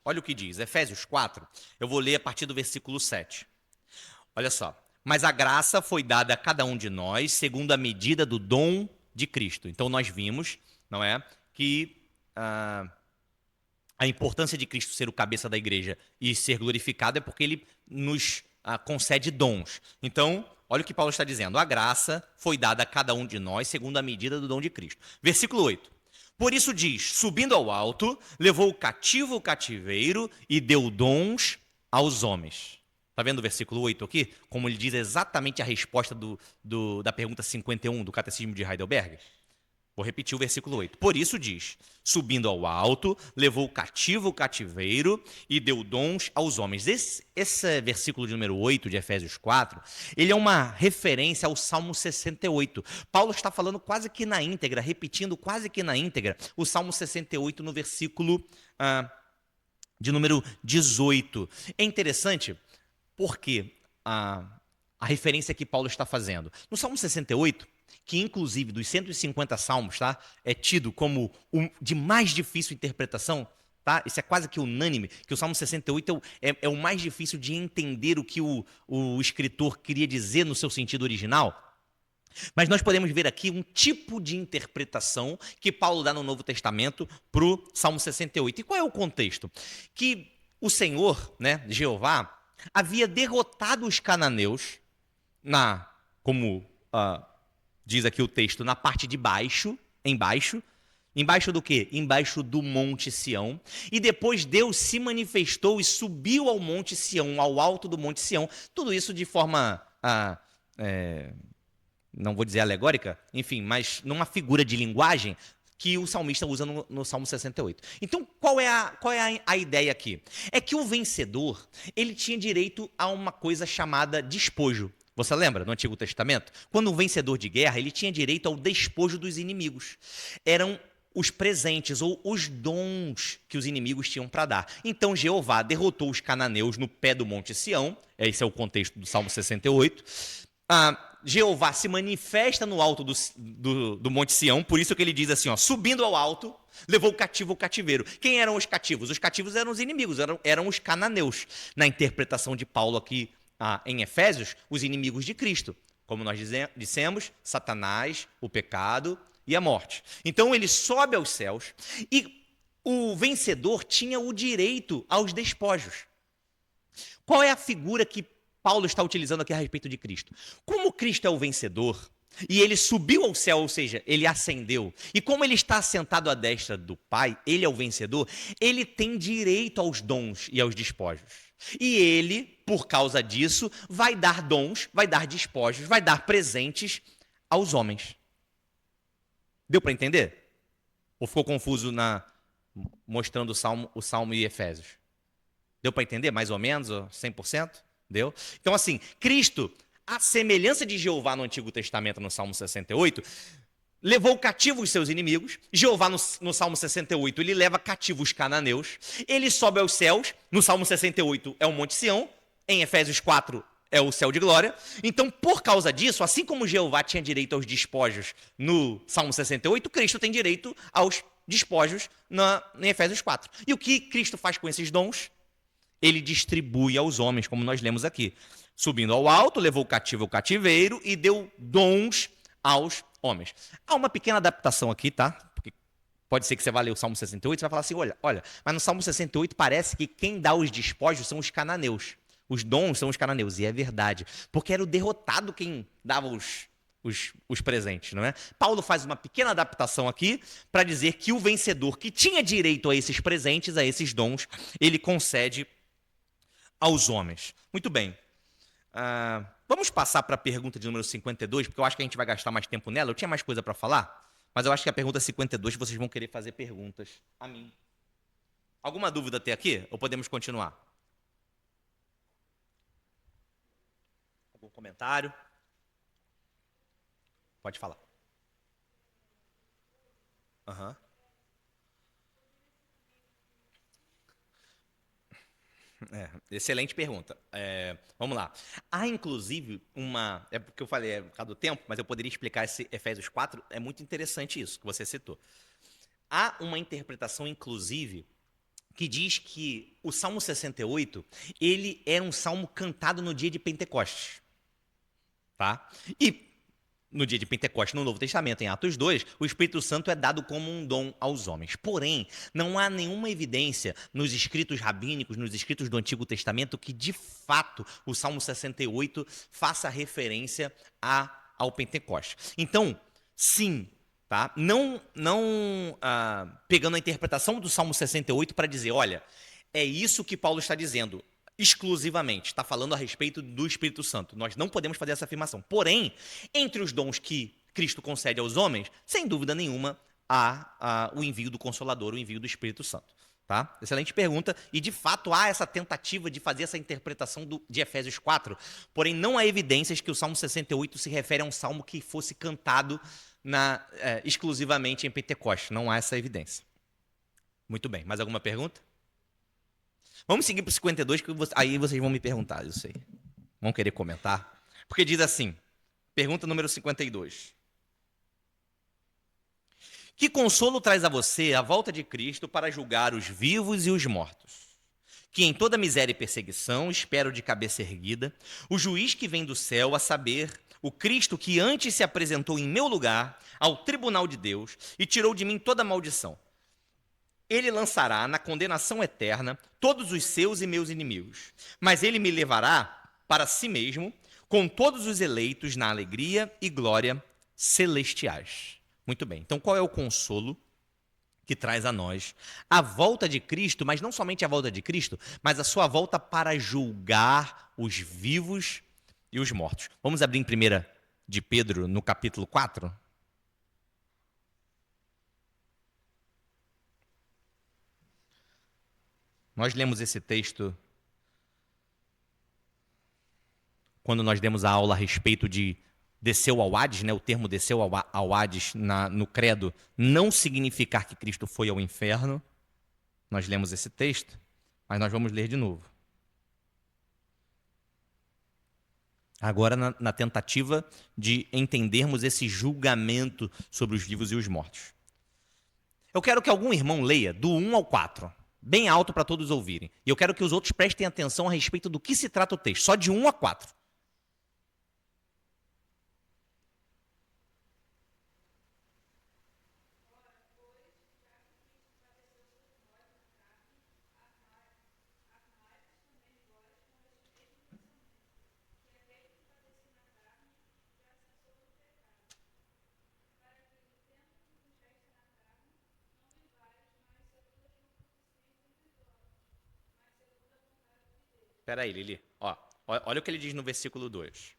Olha o que diz, Efésios 4, eu vou ler a partir do versículo 7. Olha só. Mas a graça foi dada a cada um de nós segundo a medida do dom de Cristo. Então nós vimos, não é, que a importância de Cristo ser o cabeça da igreja e ser glorificado é porque ele nos concede dons. Então, olha o que Paulo está dizendo. A graça foi dada a cada um de nós segundo a medida do dom de Cristo. Versículo 8. Por isso diz, subindo ao alto, levou cativo o cativeiro e deu dons aos homens. Está vendo o versículo 8 aqui? Como ele diz exatamente a resposta da pergunta 51 do Catecismo de Heidelberg. Vou repetir o versículo 8. Por isso diz, subindo ao alto, levou cativo o cativeiro e deu dons aos homens. Esse versículo de número 8 de Efésios 4, ele é uma referência ao Salmo 68. Paulo está falando quase que na íntegra, repetindo quase que na íntegra, o Salmo 68 no versículo de número 18. É interessante porque a referência que Paulo está fazendo. No Salmo 68, que inclusive dos 150 salmos, tá, é tido como o de mais difícil interpretação, tá? Isso é quase que unânime, que o Salmo 68 é o mais difícil de entender o que o escritor queria dizer no seu sentido original. Mas nós podemos ver aqui um tipo de interpretação que Paulo dá no Novo Testamento para o Salmo 68. E qual é o contexto? Que o Senhor, né, Jeová, havia derrotado os cananeus, como diz aqui o texto, na parte de baixo, embaixo do quê? Embaixo do Monte Sião. E depois Deus se manifestou e subiu ao Monte Sião, ao alto do Monte Sião. Tudo isso de forma, não vou dizer alegórica, enfim, mas numa figura de linguagem que o salmista usa no Salmo 68. Então, qual é a ideia aqui? É que o vencedor, ele tinha direito a uma coisa chamada despojo. Você lembra, no Antigo Testamento? Quando um vencedor de guerra, ele tinha direito ao despojo dos inimigos. Eram os presentes ou os dons que os inimigos tinham para dar. Então, Jeová derrotou os cananeus no pé do Monte Sião. Esse é o contexto do Salmo 68. Jeová se manifesta no alto do Monte Sião, por isso que ele diz assim, subindo ao alto, levou cativo o cativeiro. Quem eram os cativos? Os cativos eram os inimigos, eram os cananeus. Na interpretação de Paulo aqui em Efésios, os inimigos de Cristo. Como nós dissemos, Satanás, o pecado e a morte. Então ele sobe aos céus e o vencedor tinha o direito aos despojos. Qual é a figura que Paulo está utilizando aqui a respeito de Cristo? Como Cristo é o vencedor, e ele subiu ao céu, ou seja, ele ascendeu, e como ele está assentado à destra do Pai, ele é o vencedor, ele tem direito aos dons e aos despojos. E ele, por causa disso, vai dar dons, vai dar despojos, vai dar presentes aos homens. Deu para entender? Ou ficou confuso mostrando o Salmo e Efésios? Deu para entender mais ou menos, 100%? Deu? Então assim, Cristo, a semelhança de Jeová no Antigo Testamento, no Salmo 68, levou cativo os seus inimigos. Jeová, no Salmo 68, ele leva cativo os cananeus. Ele sobe aos céus. No Salmo 68 é o Monte Sião. Em Efésios 4 é o céu de glória. Então, por causa disso, assim como Jeová tinha direito aos despojos no Salmo 68, Cristo tem direito aos despojos em Efésios 4. E o que Cristo faz com esses dons? Ele distribui aos homens, como nós lemos aqui. Subindo ao alto, levou o cativo ao cativeiro e deu dons aos homens. Há uma pequena adaptação aqui, tá? Porque pode ser que você vá ler o Salmo 68 e vai falar assim, olha, mas no Salmo 68 parece que quem dá os despojos são os cananeus. Os dons são os cananeus, e é verdade. Porque era o derrotado quem dava os presentes, não é? Paulo faz uma pequena adaptação aqui para dizer que o vencedor que tinha direito a esses presentes, a esses dons, ele concede aos homens. Muito bem. Vamos passar para a pergunta de número 52, porque eu acho que a gente vai gastar mais tempo nela. Eu tinha mais coisa para falar, mas eu acho que a pergunta 52 vocês vão querer fazer perguntas a mim. Alguma dúvida até aqui? Ou podemos continuar? Algum comentário? Pode falar. Aham. Excelente pergunta. Vamos lá. Há, inclusive, uma... É porque eu falei por causa do tempo, mas eu poderia explicar esse Efésios 4. É muito interessante isso que você citou. Há uma interpretação, inclusive, que diz que o Salmo 68, ele é um salmo cantado no dia de Pentecostes. Tá? E no dia de Pentecostes, no Novo Testamento, em Atos 2, o Espírito Santo é dado como um dom aos homens. Porém, não há nenhuma evidência nos escritos rabínicos, nos escritos do Antigo Testamento, que de fato o Salmo 68 faça referência ao Pentecostes. Então, sim, tá? Não pegando a interpretação do Salmo 68 para dizer, olha, é isso que Paulo está dizendo. Exclusivamente, está falando a respeito do Espírito Santo. Nós não podemos fazer essa afirmação. Porém, entre os dons que Cristo concede aos homens, sem dúvida nenhuma, há o envio do Consolador, o envio do Espírito Santo. Tá? Excelente pergunta. E, de fato, há essa tentativa de fazer essa interpretação de Efésios 4, porém não há evidências que o Salmo 68 se refere a um salmo que fosse cantado exclusivamente em Pentecostes. Não há essa evidência. Muito bem. Mais alguma pergunta? Vamos seguir para o 52, que aí vocês vão me perguntar, eu sei. Vão querer comentar? Porque diz assim, pergunta número 52. Que consolo traz a você a volta de Cristo para julgar os vivos e os mortos? Que em toda miséria e perseguição espero de cabeça erguida o juiz que vem do céu, a saber, o Cristo que antes se apresentou em meu lugar ao tribunal de Deus e tirou de mim toda maldição. Ele lançará na condenação eterna todos os seus e meus inimigos, mas ele me levará para si mesmo com todos os eleitos na alegria e glória celestiais. Muito bem, então qual é o consolo que traz a nós a volta de Cristo, mas não somente a volta de Cristo, mas a sua volta para julgar os vivos e os mortos? Vamos abrir em 1 de Pedro, no capítulo 4? Nós lemos esse texto quando nós demos a aula a respeito de desceu ao Hades, né? O termo desceu ao Hades no credo não significar que Cristo foi ao inferno. Nós lemos esse texto, mas nós vamos ler de novo. Agora na tentativa de entendermos esse julgamento sobre os vivos e os mortos. Eu quero que algum irmão leia do 1 ao 4. Bem alto para todos ouvirem. E eu quero que os outros prestem atenção a respeito do que se trata o texto, só de 1 a 4. Espera aí, Lili. Ó, olha o que ele diz no versículo 2.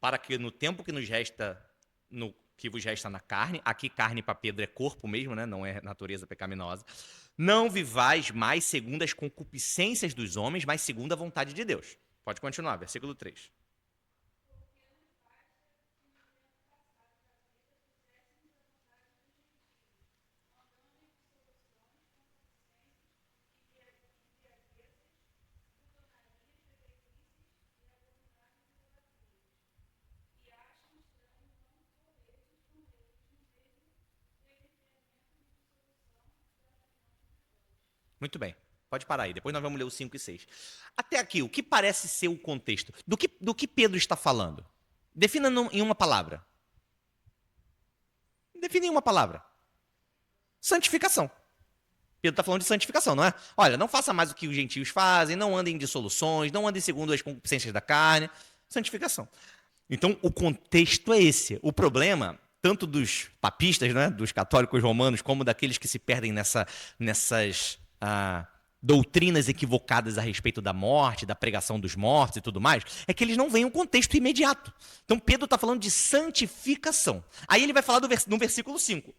Para que no tempo que nos resta, no que vos resta na carne, aqui carne para Pedro é corpo mesmo, né? Não é natureza pecaminosa. Não vivais mais segundo as concupiscências dos homens, mas segundo a vontade de Deus. Pode continuar, versículo 3. Muito bem. Pode parar aí. Depois nós vamos ler os 5 e 6. Até aqui, o que parece ser o contexto? Do que Pedro está falando? Defina em uma palavra. Defina em uma palavra. Santificação. Pedro está falando de santificação, não é? Olha, não faça mais o que os gentios fazem, não andem em dissoluções, não andem segundo as concupiscências da carne. Santificação. Então, o contexto é esse. O problema, tanto dos papistas, né, dos católicos romanos, como daqueles que se perdem nessas doutrinas equivocadas a respeito da morte, da pregação dos mortos e tudo mais, é que eles não veem um contexto imediato. Então, Pedro está falando de santificação. Aí ele vai falar no versículo 5.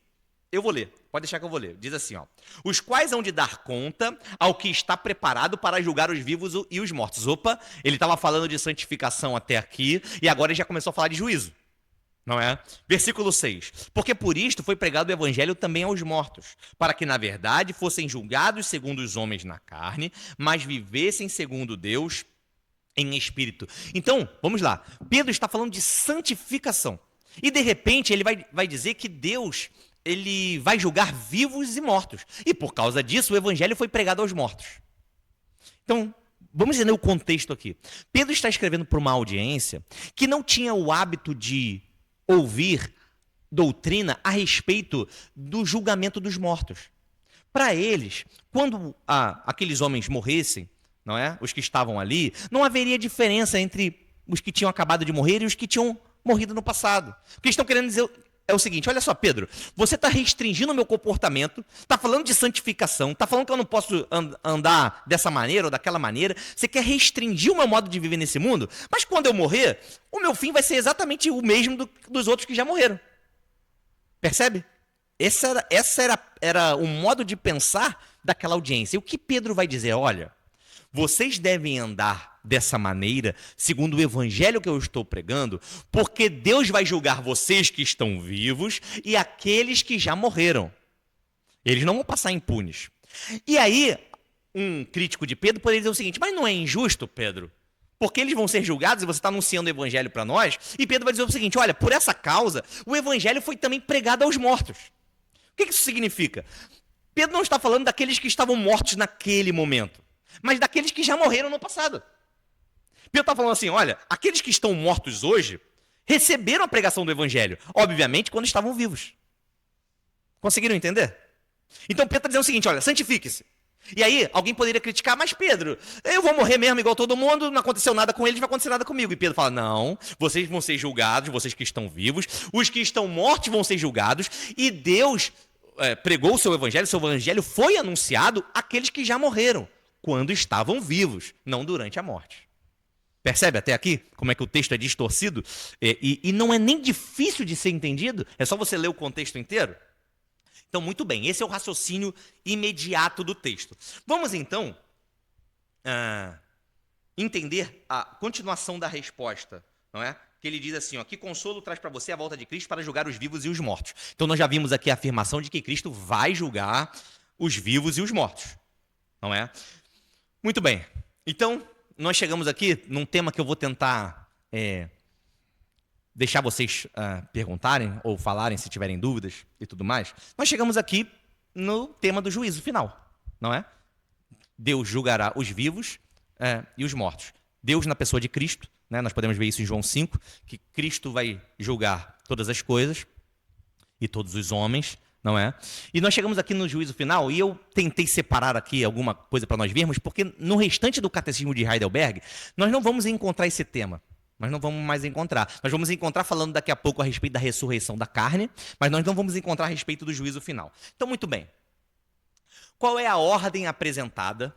Eu vou ler, pode deixar que eu vou ler. Diz assim, ó: os quais hão de dar conta ao que está preparado para julgar os vivos e os mortos. Opa, ele estava falando de santificação até aqui, e agora ele já começou a falar de juízo. Não é? Versículo 6. Porque por isto foi pregado o evangelho também aos mortos, para que na verdade fossem julgados segundo os homens na carne, mas vivessem segundo Deus em espírito. Então, vamos lá. Pedro está falando de santificação. E de repente ele vai dizer que Deus, ele vai julgar vivos e mortos. E por causa disso o evangelho foi pregado aos mortos. Então, vamos entender o contexto aqui. Pedro está escrevendo para uma audiência que não tinha o hábito de ouvir doutrina a respeito do julgamento dos mortos. Para eles, quando aqueles homens morressem, não é? Os que estavam ali, não haveria diferença entre os que tinham acabado de morrer e os que tinham morrido no passado. O que eles estão querendo dizer é o seguinte: olha só, Pedro, você está restringindo o meu comportamento, está falando de santificação, está falando que eu não posso andar dessa maneira ou daquela maneira, você quer restringir o meu modo de viver nesse mundo, mas quando eu morrer, o meu fim vai ser exatamente o mesmo dos outros que já morreram. Percebe? Esse era o modo de pensar daquela audiência. E o que Pedro vai dizer? Olha, vocês devem andar dessa maneira, segundo o evangelho que eu estou pregando, porque Deus vai julgar vocês que estão vivos e aqueles que já morreram. Eles não vão passar impunes. E aí, um crítico de Pedro poderia dizer o seguinte: mas não é injusto, Pedro? Porque eles vão ser julgados e você está anunciando o evangelho para nós? E Pedro vai dizer o seguinte: olha, por essa causa, o evangelho foi também pregado aos mortos. O que isso significa? Pedro não está falando daqueles que estavam mortos naquele momento, mas daqueles que já morreram no passado. Pedro está falando assim: olha, aqueles que estão mortos hoje receberam a pregação do evangelho, obviamente, quando estavam vivos. Conseguiram entender? Então Pedro está dizendo o seguinte: olha, santifique-se. E aí, alguém poderia criticar: mas Pedro, eu vou morrer mesmo igual todo mundo, não aconteceu nada com eles, não vai acontecer nada comigo. E Pedro fala: não, vocês vão ser julgados, vocês que estão vivos, os que estão mortos vão ser julgados, e Deus pregou o seu evangelho foi anunciado àqueles que já morreram, quando estavam vivos, não durante a morte. Percebe até aqui como é que o texto é distorcido? E não é nem difícil de ser entendido, é só você ler o contexto inteiro. Então, muito bem, esse é o raciocínio imediato do texto. Vamos então entender a continuação da resposta, não é? Que ele diz assim, ó: que consolo traz para você a volta de Cristo para julgar os vivos e os mortos. Então nós já vimos aqui a afirmação de que Cristo vai julgar os vivos e os mortos, não é? Muito bem, então nós chegamos aqui num tema que eu vou tentar deixar vocês perguntarem ou falarem se tiverem dúvidas e tudo mais. Nós chegamos aqui no tema do juízo final, não é? Deus julgará os vivos e os mortos. Deus na pessoa de Cristo, né? Nós podemos ver isso em João 5, que Cristo vai julgar todas as coisas e todos os homens, não é? E nós chegamos aqui no juízo final, e eu tentei separar aqui alguma coisa para nós vermos, porque no restante do catecismo de Heidelberg, nós não vamos encontrar esse tema. Nós não vamos mais encontrar. Nós vamos encontrar falando daqui a pouco a respeito da ressurreição da carne, mas nós não vamos encontrar a respeito do juízo final. Então, muito bem. Qual é a ordem apresentada,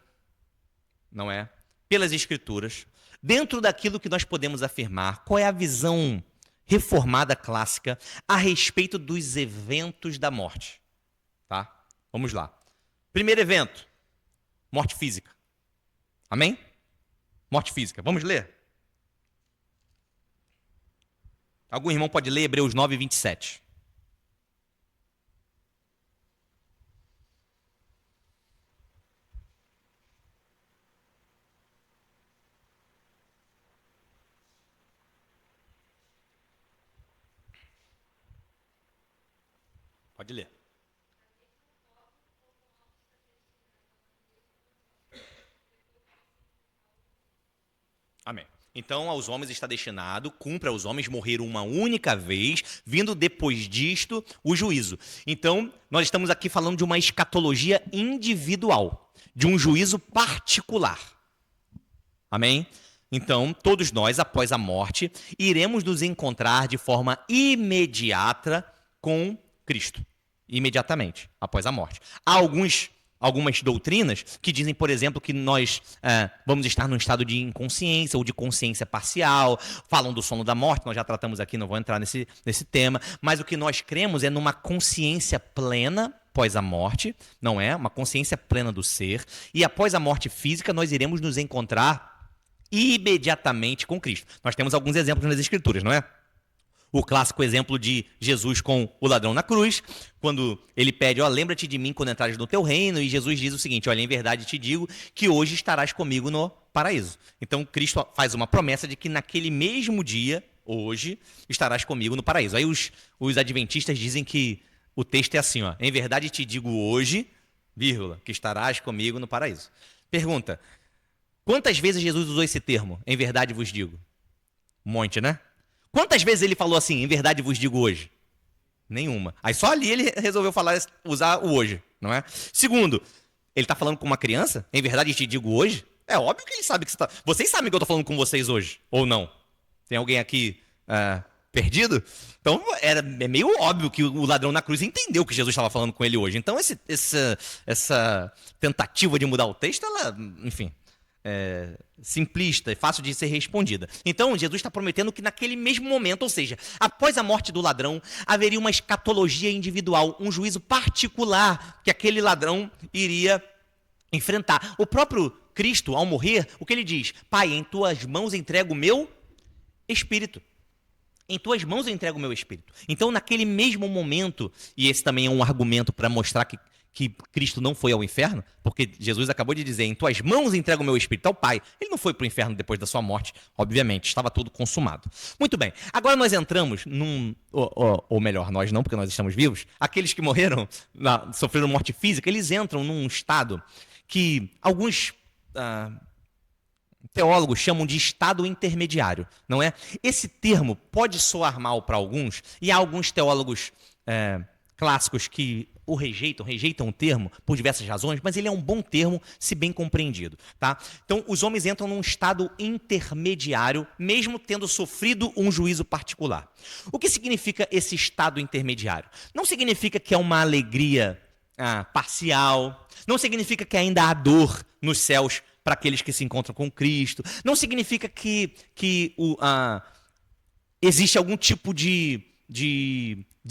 não é, pelas Escrituras, dentro daquilo que nós podemos afirmar, qual é a visão reformada clássica a respeito dos eventos da morte. Tá? Vamos lá. Primeiro evento, morte física. Amém? Morte física. Vamos ler? Algum irmão pode ler Hebreus 9, 27. Pode ler. Amém. Então, aos homens está destinado, cumpre aos homens morrer uma única vez, vindo depois disto o juízo. Então, nós estamos aqui falando de uma escatologia individual, de um juízo particular. Amém? Então, todos nós, após a morte, iremos nos encontrar de forma imediata com Cristo. Imediatamente, após a morte. Há algumas doutrinas que dizem, por exemplo, que nós vamos estar num estado de inconsciência ou de consciência parcial, falam do sono da morte, nós já tratamos aqui, não vou entrar nesse tema, mas o que nós cremos é numa consciência plena após a morte, não é? Uma consciência plena do ser, e após a morte física nós iremos nos encontrar imediatamente com Cristo. Nós temos alguns exemplos nas Escrituras, não é? O clássico exemplo de Jesus com o ladrão na cruz, quando ele pede, lembra-te de mim quando entrares no teu reino, e Jesus diz o seguinte, olha, em verdade te digo que hoje estarás comigo no paraíso. Então Cristo faz uma promessa de que naquele mesmo dia, hoje, estarás comigo no paraíso. Aí os adventistas dizem que o texto é assim, em verdade te digo hoje, vírgula, que estarás comigo no paraíso. Pergunta, quantas vezes Jesus usou esse termo, em verdade vos digo? Um monte, né? Quantas vezes ele falou assim, em verdade vos digo hoje? Nenhuma. Aí só ali ele resolveu usar o hoje, não é? Segundo, ele está falando com uma criança? Em verdade te digo hoje? É óbvio que ele sabe que você está... Vocês sabem que eu estou falando com vocês hoje, ou não? Tem alguém aqui perdido? Então é meio óbvio que o ladrão na cruz entendeu que Jesus estava falando com ele hoje. Então essa tentativa de mudar o texto, ela, enfim... simplista e fácil de ser respondida. Então, Jesus está prometendo que naquele mesmo momento, ou seja, após a morte do ladrão, haveria uma escatologia individual, um juízo particular que aquele ladrão iria enfrentar. O próprio Cristo, ao morrer, o que ele diz? Pai, em tuas mãos entrego o meu espírito. Em tuas mãos eu entrego o meu espírito. Então, naquele mesmo momento, e esse também é um argumento para mostrar que Cristo não foi ao inferno, porque Jesus acabou de dizer, em tuas mãos entrego o meu espírito ao Pai. Ele não foi para o inferno depois da sua morte, obviamente, estava tudo consumado. Muito bem, agora nós entramos ou melhor, nós não, porque nós estamos vivos, aqueles que morreram, sofreram morte física, eles entram num estado que alguns teólogos chamam de estado intermediário, não é? Esse termo pode soar mal para alguns, e há alguns teólogos clássicos que rejeitam o termo por diversas razões, mas ele é um bom termo se bem compreendido, tá? Então, os homens entram num estado intermediário, mesmo tendo sofrido um juízo particular. O que significa esse estado intermediário? Não significa que é uma alegria parcial, não significa que ainda há dor nos céus para aqueles que se encontram com Cristo, não significa que existe algum tipo de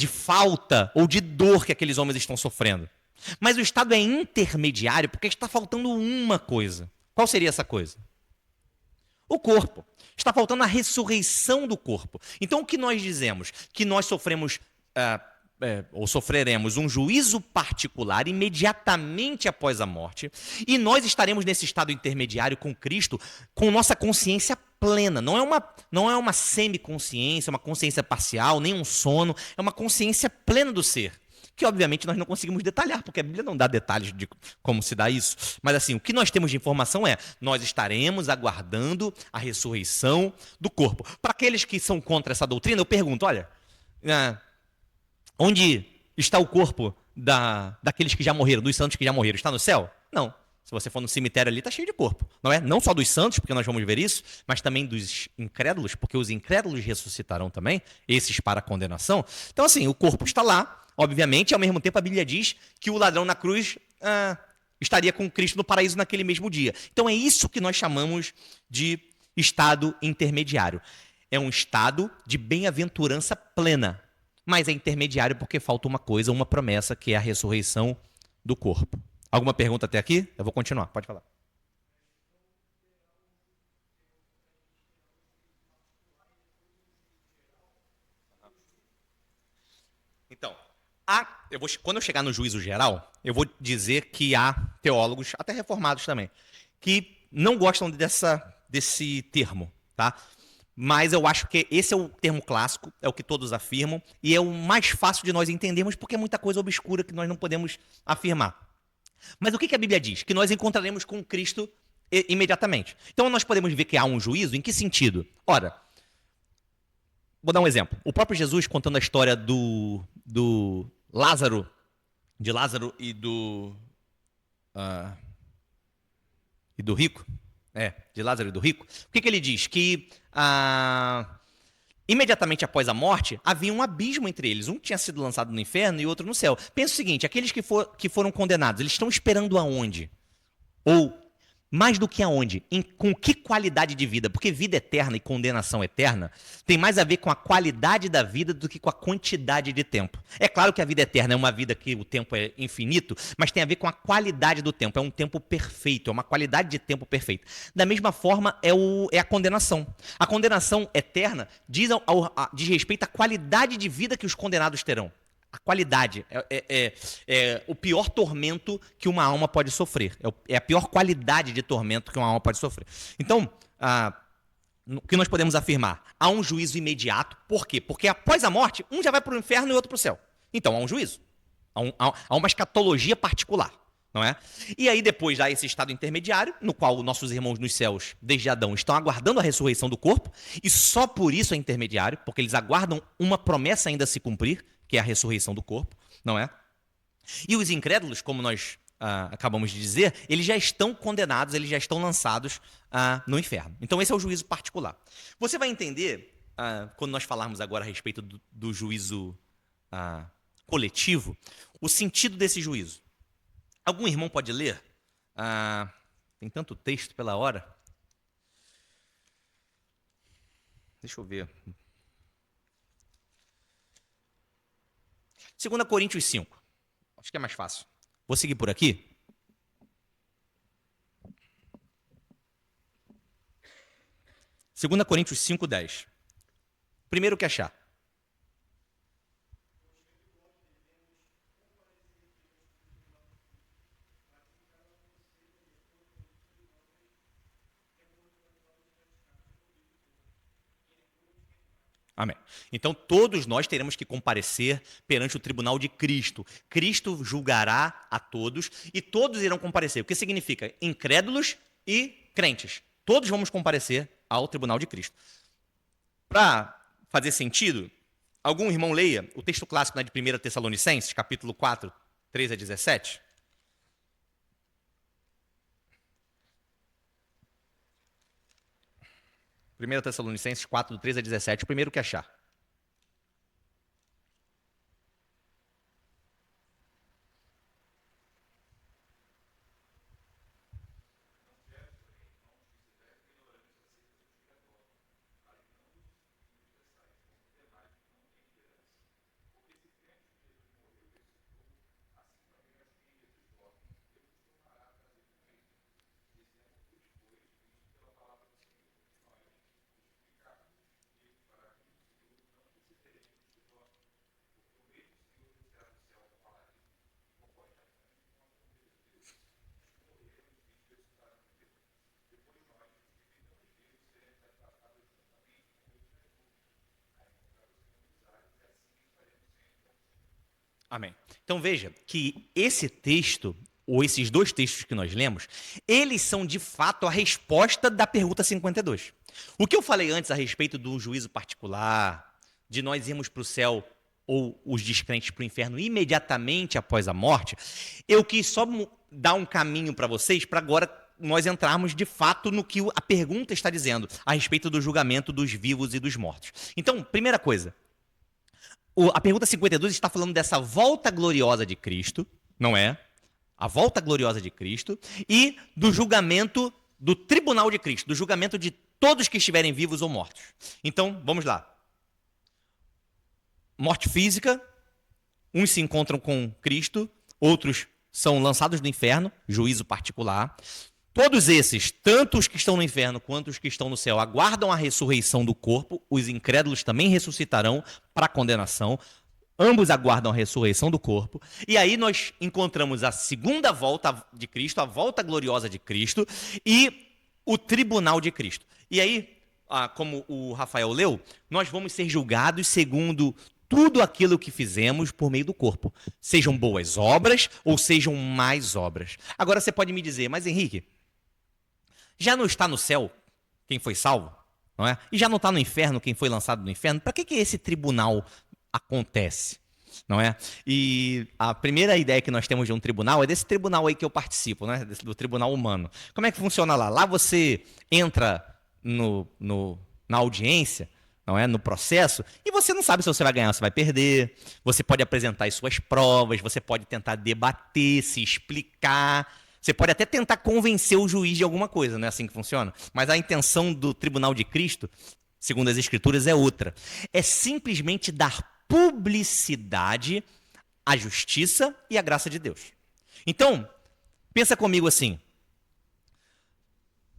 falta ou de dor que aqueles homens estão sofrendo. Mas o estado é intermediário porque está faltando uma coisa. Qual seria essa coisa? O corpo. Está faltando a ressurreição do corpo. Então, o que nós dizemos? Que nós sofremos ou sofreremos um juízo particular imediatamente após a morte, e nós estaremos nesse estado intermediário com Cristo, com nossa consciência plena. Não é uma semiconsciência, uma consciência parcial, nem um sono, é uma consciência plena do ser, que obviamente nós não conseguimos detalhar, porque a Bíblia não dá detalhes de como se dá isso. Mas assim, o que nós temos de informação nós estaremos aguardando a ressurreição do corpo. Para aqueles que são contra essa doutrina, eu pergunto, olha, onde está o corpo daqueles que já morreram, dos santos que já morreram? Está no céu? Não. Se você for no cemitério ali, está cheio de corpo. Não é? Não só dos santos, porque nós vamos ver isso, mas também dos incrédulos, porque os incrédulos ressuscitarão também, esses para a condenação. Então, assim, o corpo está lá, obviamente, e ao mesmo tempo a Bíblia diz que o ladrão na cruz estaria com Cristo no paraíso naquele mesmo dia. Então é isso que nós chamamos de estado intermediário. É um estado de bem-aventurança plena, mas é intermediário porque falta uma coisa, uma promessa, que é a ressurreição do corpo. Alguma pergunta até aqui? Eu vou continuar, pode falar. Então, quando eu chegar no juízo geral, eu vou dizer que há teólogos, até reformados também, que não gostam desse termo, tá? Mas eu acho que esse é o termo clássico, é o que todos afirmam, e é o mais fácil de nós entendermos, porque é muita coisa obscura que nós não podemos afirmar. Mas o que a Bíblia diz? Que nós encontraremos com Cristo imediatamente. Então nós podemos ver que há um juízo, em que sentido? Ora, vou dar um exemplo. O próprio Jesus contando a história do Lázaro, de Lázaro e do rico, de Lázaro e do rico, o que ele diz? Que imediatamente após a morte, havia um abismo entre eles. Um tinha sido lançado no inferno e outro no céu. Pensa o seguinte, aqueles que foram condenados, eles estão esperando aonde? Ou, mais do que aonde? Com que qualidade de vida? Porque vida eterna e condenação eterna tem mais a ver com a qualidade da vida do que com a quantidade de tempo. É claro que a vida eterna é uma vida que o tempo é infinito, mas tem a ver com a qualidade do tempo. É um tempo perfeito, é uma qualidade de tempo perfeita. Da mesma forma, é a condenação. A condenação eterna diz respeito à qualidade de vida que os condenados terão. A qualidade é o pior tormento que uma alma pode sofrer. É a pior qualidade de tormento que uma alma pode sofrer. Então, o que nós podemos afirmar? Há um juízo imediato. Por quê? Porque após a morte, um já vai para o inferno e outro para o céu. Então, há um juízo. Há uma escatologia particular. Não é? E aí depois há esse estado intermediário, no qual nossos irmãos nos céus, desde Adão, estão aguardando a ressurreição do corpo, e só por isso é intermediário, porque eles aguardam uma promessa ainda a se cumprir, que é a ressurreição do corpo, não é? E os incrédulos, como nós acabamos de dizer, eles já estão condenados, eles já estão lançados no inferno. Então esse é o juízo particular. Você vai entender, quando nós falarmos agora a respeito do juízo coletivo, o sentido desse juízo. Algum irmão pode ler? Tem tanto texto pela hora. Deixa eu ver. 2 Coríntios 5. Acho que é mais fácil. Vou seguir por aqui. Segunda Coríntios 5:10. Primeiro que achar. Amém. Então, todos nós teremos que comparecer perante o tribunal de Cristo. Cristo julgará a todos e todos irão comparecer. O que significa? Incrédulos e crentes. Todos vamos comparecer ao tribunal de Cristo. Para fazer sentido, algum irmão leia o texto clássico, de 1 Tessalonicenses, capítulo 4, 13 a 17. Primeira Tessalonicenses 4, do 13 a 17, o primeiro que achar. Amém. Então veja que esse texto, ou esses dois textos que nós lemos, eles são de fato a resposta da pergunta 52. O que eu falei antes a respeito do juízo particular, de nós irmos para o céu ou os descrentes para o inferno imediatamente após a morte, eu quis só dar um caminho para vocês, para agora nós entrarmos de fato no que a pergunta está dizendo a respeito do julgamento dos vivos e dos mortos. Então, primeira coisa, a pergunta 52 está falando dessa volta gloriosa de Cristo, não é? a volta gloriosa de Cristo, e do julgamento do tribunal de Cristo, do julgamento de todos que estiverem vivos ou mortos. Então, vamos lá. Morte física, uns se encontram com Cristo, outros são lançados no inferno, juízo particular. Todos esses, tanto os que estão no inferno quanto os que estão no céu, aguardam a ressurreição do corpo. Os incrédulos também ressuscitarão para a condenação. Ambos aguardam a ressurreição do corpo. E aí nós encontramos a segunda volta de Cristo, a volta gloriosa de Cristo e o tribunal de Cristo. E aí, como o Rafael leu, nós vamos ser julgados segundo tudo aquilo que fizemos por meio do corpo. Sejam boas obras ou sejam más obras. Agora você pode me dizer, mas Henrique, já não está no céu quem foi salvo? Não é? E já não está no inferno quem foi lançado no inferno? Para que esse tribunal acontece? Não é? E a primeira ideia que nós temos de um tribunal é desse tribunal aí que eu participo, né? Do tribunal humano. Como é que funciona lá? Lá você entra na audiência, não é? No processo, e você não sabe se você vai ganhar ou se vai perder. Você pode apresentar as suas provas, você pode tentar debater, se explicar. Você pode até tentar convencer o juiz de alguma coisa, não é assim que funciona? Mas a intenção do tribunal de Cristo, segundo as Escrituras, é outra. É simplesmente dar publicidade à justiça e à graça de Deus. Então, pensa comigo assim.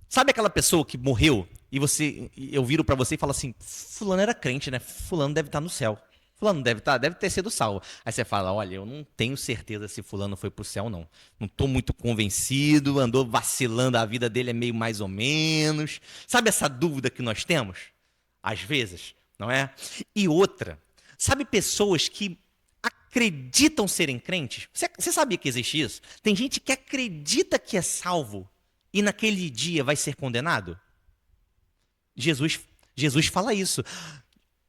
Sabe aquela pessoa que morreu e eu viro para você e falo assim, fulano era crente, né? Fulano deve estar no céu. Fulano deve ter sido salvo. Aí você fala, olha, eu não tenho certeza se fulano foi pro céu, não. Não estou muito convencido, andou vacilando, a vida dele é meio mais ou menos. Sabe essa dúvida que nós temos? Às vezes, não é? E outra, sabe pessoas que acreditam serem crentes? Você sabia que existe isso? Tem gente que acredita que é salvo e naquele dia vai ser condenado? Jesus fala isso.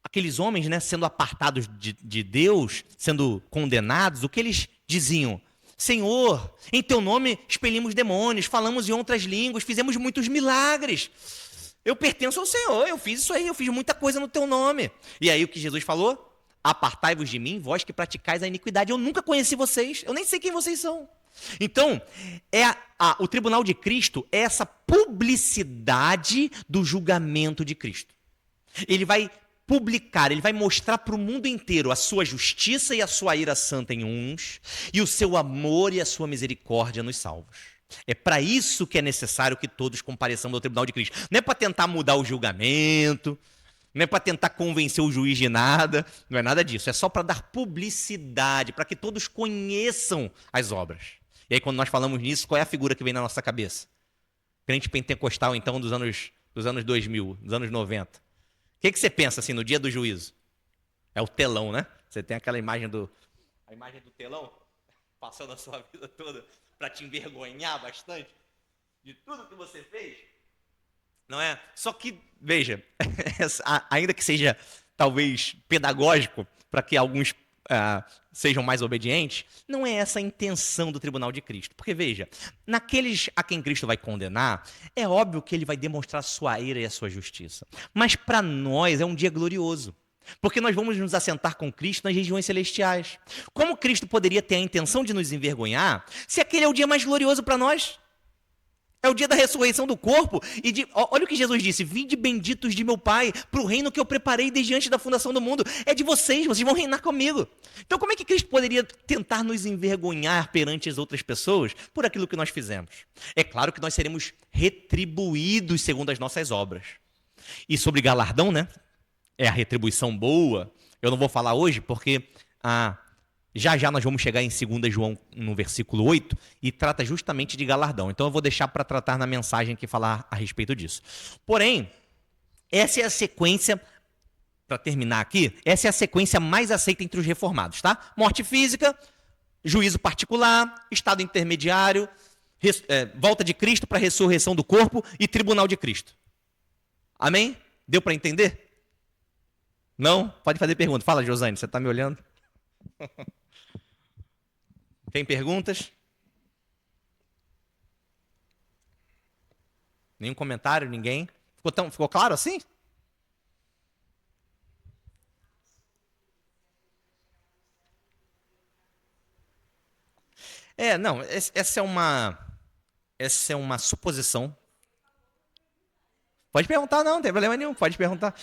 Aqueles homens, né, sendo apartados de Deus, sendo condenados, o que eles diziam? Senhor, em teu nome expelimos demônios, falamos em outras línguas, fizemos muitos milagres. Eu pertenço ao Senhor, eu fiz isso aí, eu fiz muita coisa no teu nome. E aí o que Jesus falou? Apartai-vos de mim, vós que praticais a iniquidade. Eu nunca conheci vocês, eu nem sei quem vocês são. Então, o tribunal de Cristo é essa publicidade do julgamento de Cristo. Ele vai publicar, ele vai mostrar para o mundo inteiro a sua justiça e a sua ira santa em uns, e o seu amor e a sua misericórdia nos salvos. É para isso que é necessário que todos compareçamos ao tribunal de Cristo. Não é para tentar mudar o julgamento, não é para tentar convencer o juiz de nada, não é nada disso. É só para dar publicidade, para que todos conheçam as obras. E aí, quando nós falamos nisso, qual é a figura que vem na nossa cabeça? Crente pentecostal, então, dos anos 2000, dos anos 90. O que você pensa, assim, no dia do juízo? É o telão, né? Você tem aquela imagem do telão passando a sua vida toda para te envergonhar bastante de tudo que você fez. Não é? Só que, veja, ainda que seja talvez pedagógico para que alguns sejam mais obedientes, não é essa a intenção do tribunal de Cristo. Porque, veja, naqueles a quem Cristo vai condenar, é óbvio que ele vai demonstrar a sua ira e a sua justiça. Mas para nós é um dia glorioso. Porque nós vamos nos assentar com Cristo nas regiões celestiais. Como Cristo poderia ter a intenção de nos envergonhar se aquele é o dia mais glorioso para nós? É o dia da ressurreição do corpo. Olha o que Jesus disse: vinde benditos de meu Pai, para o reino que eu preparei desde antes da fundação do mundo. É de vocês vão reinar comigo. Então como é que Cristo poderia tentar nos envergonhar perante as outras pessoas por aquilo que nós fizemos? É claro que nós seremos retribuídos segundo as nossas obras. E sobre galardão, né? É a retribuição boa. Eu não vou falar hoje porque já nós vamos chegar em 2 João, no versículo 8, e trata justamente de galardão. Então eu vou deixar para tratar na mensagem que falar a respeito disso. Porém, essa é a sequência, para terminar aqui, essa é a sequência mais aceita entre os reformados, tá? Morte física, juízo particular, estado intermediário, volta de Cristo para a ressurreição do corpo e tribunal de Cristo. Amém? Deu para entender? Não? Pode fazer pergunta. Fala, Josane, você está me olhando? Tem perguntas? Nenhum comentário? Ninguém? Ficou claro assim? Não, essa é uma suposição. Pode perguntar, não tem problema nenhum, pode perguntar.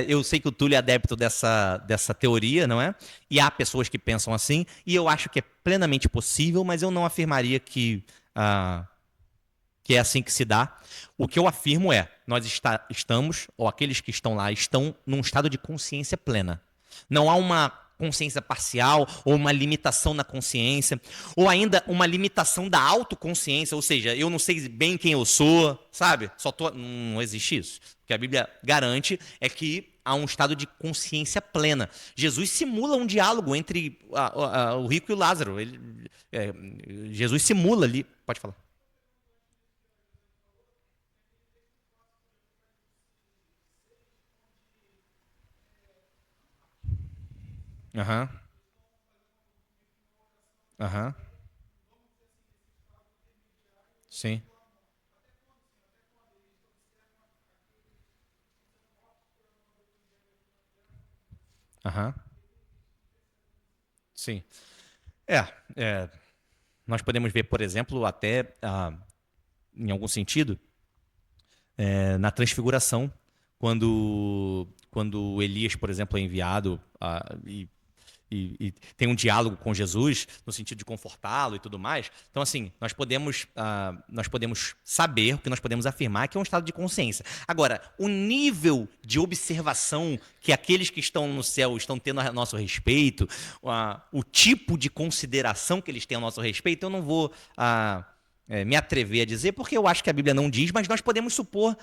Eu sei que o Túlio é adepto dessa teoria, não é? E há pessoas que pensam assim, e eu acho que é plenamente possível, mas eu não afirmaria que é assim que se dá. O que eu afirmo é, nós estamos, ou aqueles que estão lá, estão num estado de consciência plena. Não há uma consciência parcial, ou uma limitação na consciência, ou ainda uma limitação da autoconsciência, ou seja, eu não sei bem quem eu sou, sabe? Não existe isso. O que a Bíblia garante é que há um estado de consciência plena. Jesus simula um diálogo entre o rico e o Lázaro. Jesus simula ali. Pode falar. Aham. Aham. Sim. Aham. Sim. É, é, nós podemos ver, por exemplo, até em algum sentido, na transfiguração, quando Elias, por exemplo, é enviado e tem um diálogo com Jesus no sentido de confortá-lo e tudo mais. Então, assim, nós podemos saber, o que nós podemos afirmar que é um estado de consciência. Agora, o nível de observação que aqueles que estão no céu estão tendo a nosso respeito, o tipo de consideração que eles têm a nosso respeito, eu não vou me atrever a dizer, porque eu acho que a Bíblia não diz, mas nós podemos supor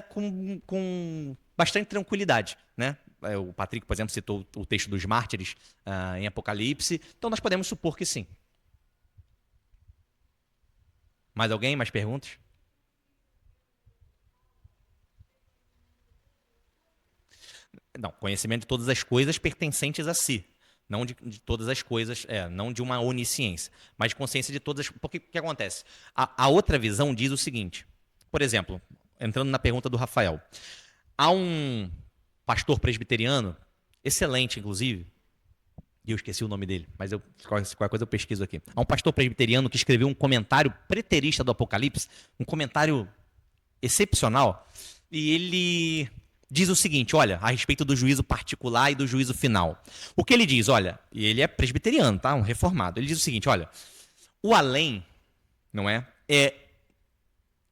com bastante tranquilidade, né? O Patrick, por exemplo, citou o texto dos mártires em Apocalipse, então nós podemos supor que sim. Mais alguém? Mais perguntas? Não, conhecimento de todas as coisas pertencentes a si. Não de todas as coisas, não de uma onisciência, mas de consciência de todas as. Porque o que acontece? A outra visão diz o seguinte: por exemplo, entrando na pergunta do Rafael, há um pastor presbiteriano, excelente, inclusive, e eu esqueci o nome dele, mas qualquer coisa eu pesquiso aqui. Há um pastor presbiteriano que escreveu um comentário preterista do Apocalipse, um comentário excepcional, e ele diz o seguinte, olha, a respeito do juízo particular e do juízo final. O que ele diz, olha, e ele é presbiteriano, tá? Um reformado. Ele diz o seguinte, olha, o além, não é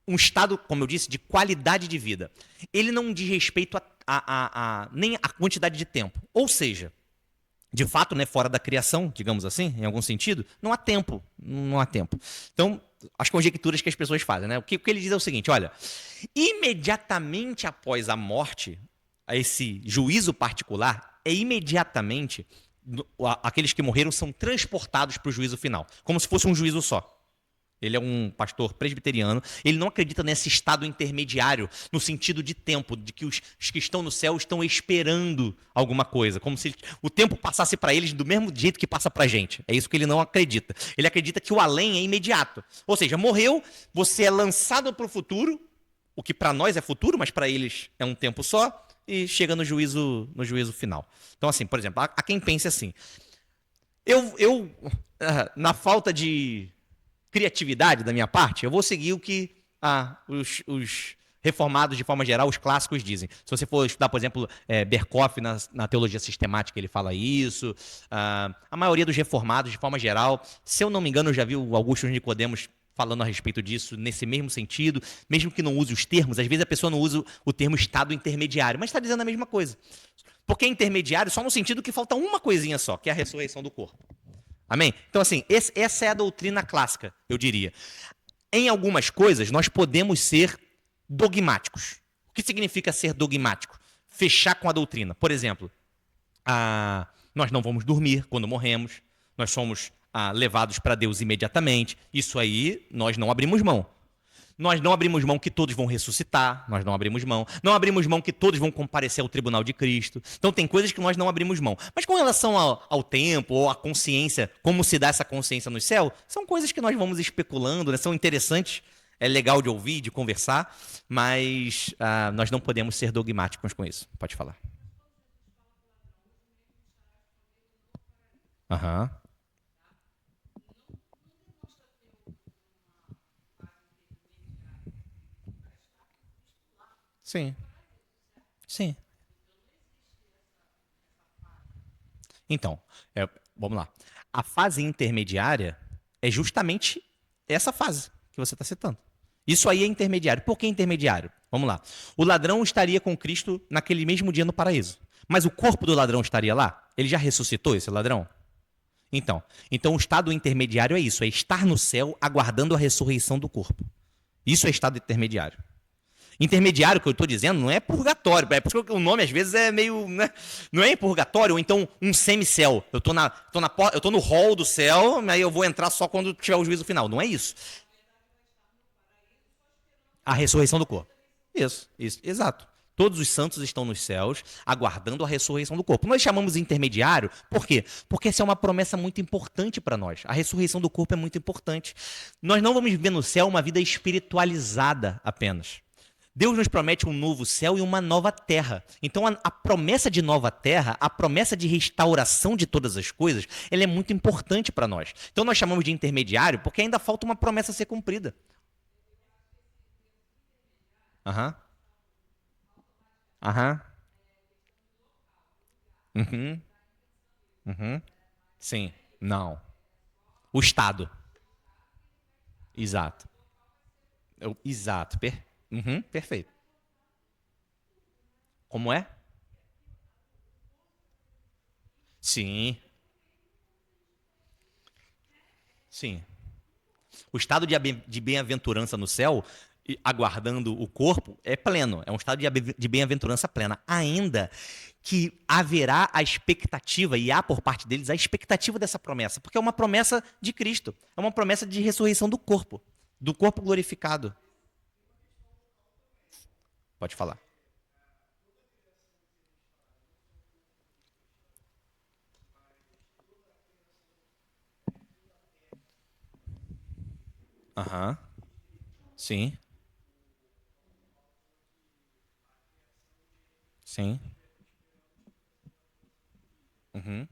um estado, como eu disse, de qualidade de vida. Ele não diz respeito nem a quantidade de tempo. Ou seja, de fato, né, fora da criação, digamos assim, em algum sentido, não há tempo. Não há tempo. Então, as conjecturas que as pessoas fazem, né? O que ele diz é o seguinte: olha, imediatamente após a morte, a esse juízo particular, imediatamente aqueles que morreram são transportados para o juízo final, como se fosse um juízo só. Ele é um pastor presbiteriano. Ele não acredita nesse estado intermediário, no sentido de tempo, de que os que estão no céu estão esperando alguma coisa, como se o tempo passasse para eles do mesmo jeito que passa para a gente. É isso que ele não acredita. Ele acredita que o além é imediato. Ou seja, morreu, você é lançado para o futuro, o que para nós é futuro, mas para eles é um tempo só, e chega no juízo final. Então, assim, por exemplo, há quem pense assim. Na falta de criatividade da minha parte, eu vou seguir o que os reformados, de forma geral, os clássicos dizem. Se você for estudar, por exemplo, Berkoff na teologia sistemática, ele fala isso. A maioria dos reformados, de forma geral, se eu não me engano, eu já vi o Augusto Nicodemos falando a respeito disso nesse mesmo sentido, mesmo que não use os termos, às vezes a pessoa não usa o termo estado intermediário, mas está dizendo a mesma coisa. Porque é intermediário só no sentido que falta uma coisinha só, que é a ressurreição do corpo. Amém? Então, assim, essa é a doutrina clássica, eu diria. Em algumas coisas, nós podemos ser dogmáticos. O que significa ser dogmático? Fechar com a doutrina. Por exemplo, nós não vamos dormir quando morremos, nós somos levados para Deus imediatamente. Isso aí, nós não abrimos mão. Nós não abrimos mão que todos vão ressuscitar, nós não abrimos mão. Não abrimos mão que todos vão comparecer ao tribunal de Cristo. Então tem coisas que nós não abrimos mão. Mas com relação ao tempo ou à consciência, como se dá essa consciência no céu, são coisas que nós vamos especulando, né? São interessantes, é legal de ouvir, de conversar, mas nós não podemos ser dogmáticos com isso. Pode falar. Aham. Sim. Sim. Então, vamos lá. A fase intermediária é justamente essa fase que você está citando. Isso aí é intermediário. Por que intermediário? Vamos lá. O ladrão estaria com Cristo naquele mesmo dia no paraíso. Mas o corpo do ladrão estaria lá? Ele já ressuscitou esse ladrão? Então o estado intermediário é isso, é estar no céu aguardando a ressurreição do corpo. Isso é estado intermediário. Intermediário que eu estou dizendo não é purgatório, é porque o nome às vezes é meio, né? Não é purgatório, ou então um semicéu. Eu tô no hall do céu, aí eu vou entrar só quando tiver o juízo final. Não é isso. A ressurreição do corpo. Isso, exato. Todos os santos estão nos céus, aguardando a ressurreição do corpo. Nós chamamos de intermediário, por quê? Porque essa é uma promessa muito importante para nós. A ressurreição do corpo é muito importante. Nós não vamos viver no céu uma vida espiritualizada apenas. Deus nos promete um novo céu e uma nova terra. Então, a promessa de nova terra, a promessa de restauração de todas as coisas, ela é muito importante para nós. Então, nós chamamos de intermediário porque ainda falta uma promessa a ser cumprida. Aham, aham, uhum, uhum. Sim, não. O Estado. Exato. Exato. Uhum, perfeito. Como é? Sim, sim. O estado de bem-aventurança no céu, aguardando o corpo, é pleno. É um estado de bem-aventurança plena. Ainda que haverá a expectativa, e há por parte deles a expectativa dessa promessa, porque é uma promessa de Cristo. É uma promessa de ressurreição do corpo glorificado. Pode falar. Aham, sim, sim. Uhum.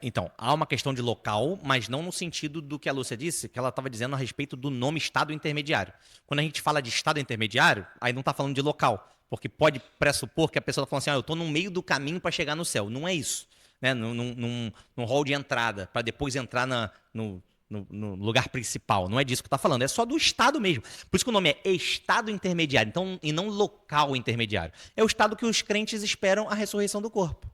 Então, há uma questão de local, mas não no sentido do que a Lúcia disse, que ela estava dizendo a respeito do nome estado intermediário. Quando a gente fala de estado intermediário, aí não está falando de local, porque pode pressupor que a pessoa está falando assim, eu estou no meio do caminho para chegar no céu. Não é isso. Né? Num hall de entrada, para depois entrar no lugar principal. Não é disso que está falando, é só do estado mesmo. Por isso que o nome é estado intermediário, então, e não local intermediário. É o estado que os crentes esperam a ressurreição do corpo.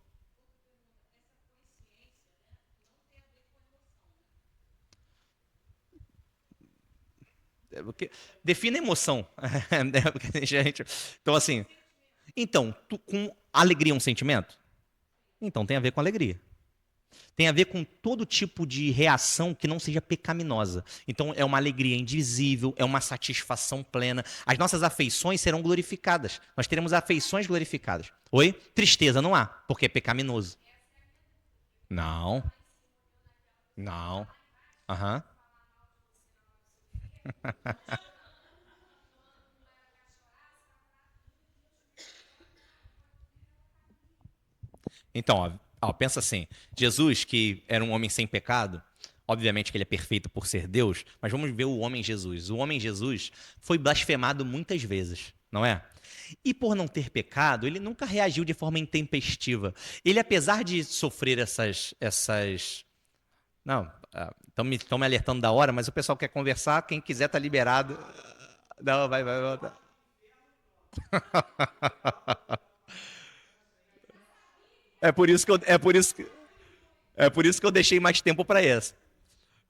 Defina emoção. Então, assim, com alegria é um sentimento? Então tem a ver com alegria. Tem a ver com todo tipo de reação que não seja pecaminosa. Então é uma alegria indizível, é uma satisfação plena. As nossas afeições serão glorificadas. Nós teremos afeições glorificadas. Oi? Tristeza não há, porque é pecaminoso. Não, não. Aham. Então, pensa assim: Jesus, que era um homem sem pecado, obviamente que ele é perfeito por ser Deus, mas vamos ver o homem Jesus. O homem Jesus foi blasfemado muitas vezes, não é? E por não ter pecado, ele nunca reagiu de forma intempestiva. Ele, apesar de sofrer essas. Não, estão me alertando da hora, mas o pessoal quer conversar, quem quiser tá liberado. Não, vai. É por isso que eu deixei mais tempo para essa.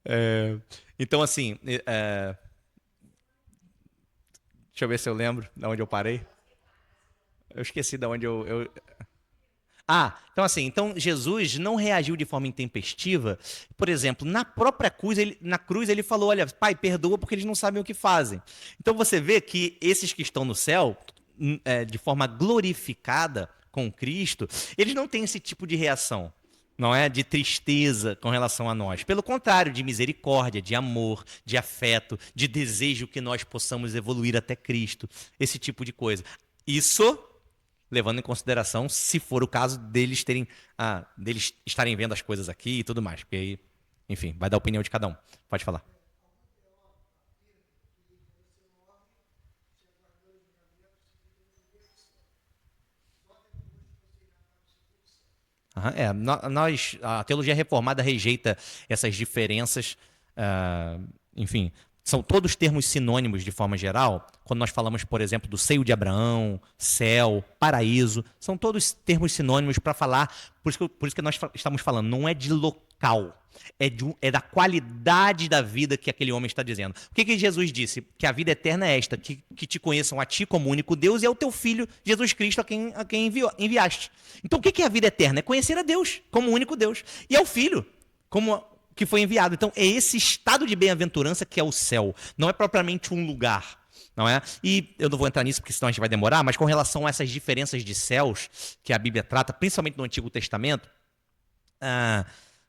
É, então, assim, deixa eu ver se eu lembro de onde eu parei. Eu esqueci de onde então assim, então Jesus não reagiu de forma intempestiva. Por exemplo, na cruz ele falou, olha, Pai, perdoa porque eles não sabem o que fazem. Então você vê que esses que estão no céu, de forma glorificada com Cristo, eles não têm esse tipo de reação. Não é de tristeza com relação a nós. Pelo contrário, de misericórdia, de amor, de afeto, de desejo que nós possamos evoluir até Cristo. Esse tipo de coisa. Isso levando em consideração se for o caso deles estarem vendo as coisas aqui e tudo mais. Porque aí, enfim, vai dar a opinião de cada um. Pode falar. Aham, a teologia reformada rejeita essas diferenças, ah, enfim, são todos termos sinônimos de forma geral. Quando nós falamos, por exemplo, do seio de Abraão, céu, paraíso, são todos termos sinônimos para falar, por isso que nós estamos falando, não é de local, é da qualidade da vida que aquele homem está dizendo. O que Jesus disse? Que a vida eterna é esta, que te conheçam a ti como único Deus e ao teu Filho, Jesus Cristo, a quem enviaste. Então o que é a vida eterna? É conhecer a Deus como único Deus e ao Filho como que foi enviado. Então é esse estado de bem-aventurança que é o céu, não é propriamente um lugar. Não é? E eu não vou entrar nisso porque senão a gente vai demorar, mas com relação a essas diferenças de céus que a Bíblia trata, principalmente no Antigo Testamento,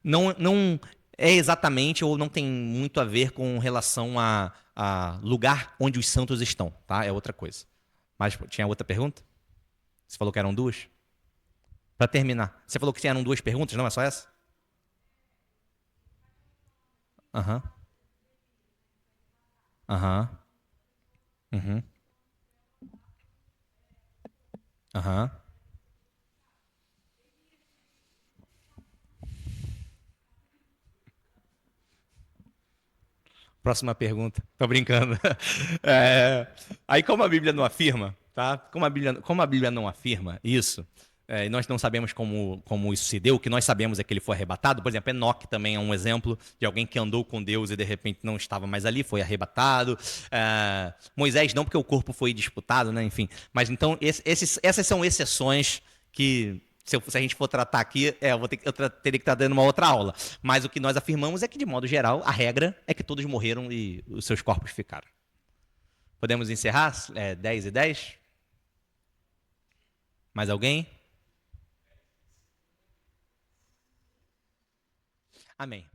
não é exatamente ou não tem muito a ver com relação a lugar onde os santos estão, tá? É outra coisa. Mas tinha outra pergunta? Você falou que eram duas? Para terminar, você falou que eram duas perguntas, não é só essa? Aham. Aham. Uhum. Aham. Próxima pergunta. Tô brincando. Aí, como a Bíblia não afirma, tá? Como a Bíblia não afirma isso, e nós não sabemos como isso se deu, o que nós sabemos é que ele foi arrebatado. Por exemplo, Enoque também é um exemplo de alguém que andou com Deus e de repente não estava mais ali, foi arrebatado. Moisés não, porque o corpo foi disputado, né? Enfim. Mas então, essas são exceções que se a gente for tratar aqui, eu teria que estar dando uma outra aula. Mas o que nós afirmamos é que, de modo geral, a regra é que todos morreram e os seus corpos ficaram. Podemos encerrar? 10 e 10? Mais alguém? Amém.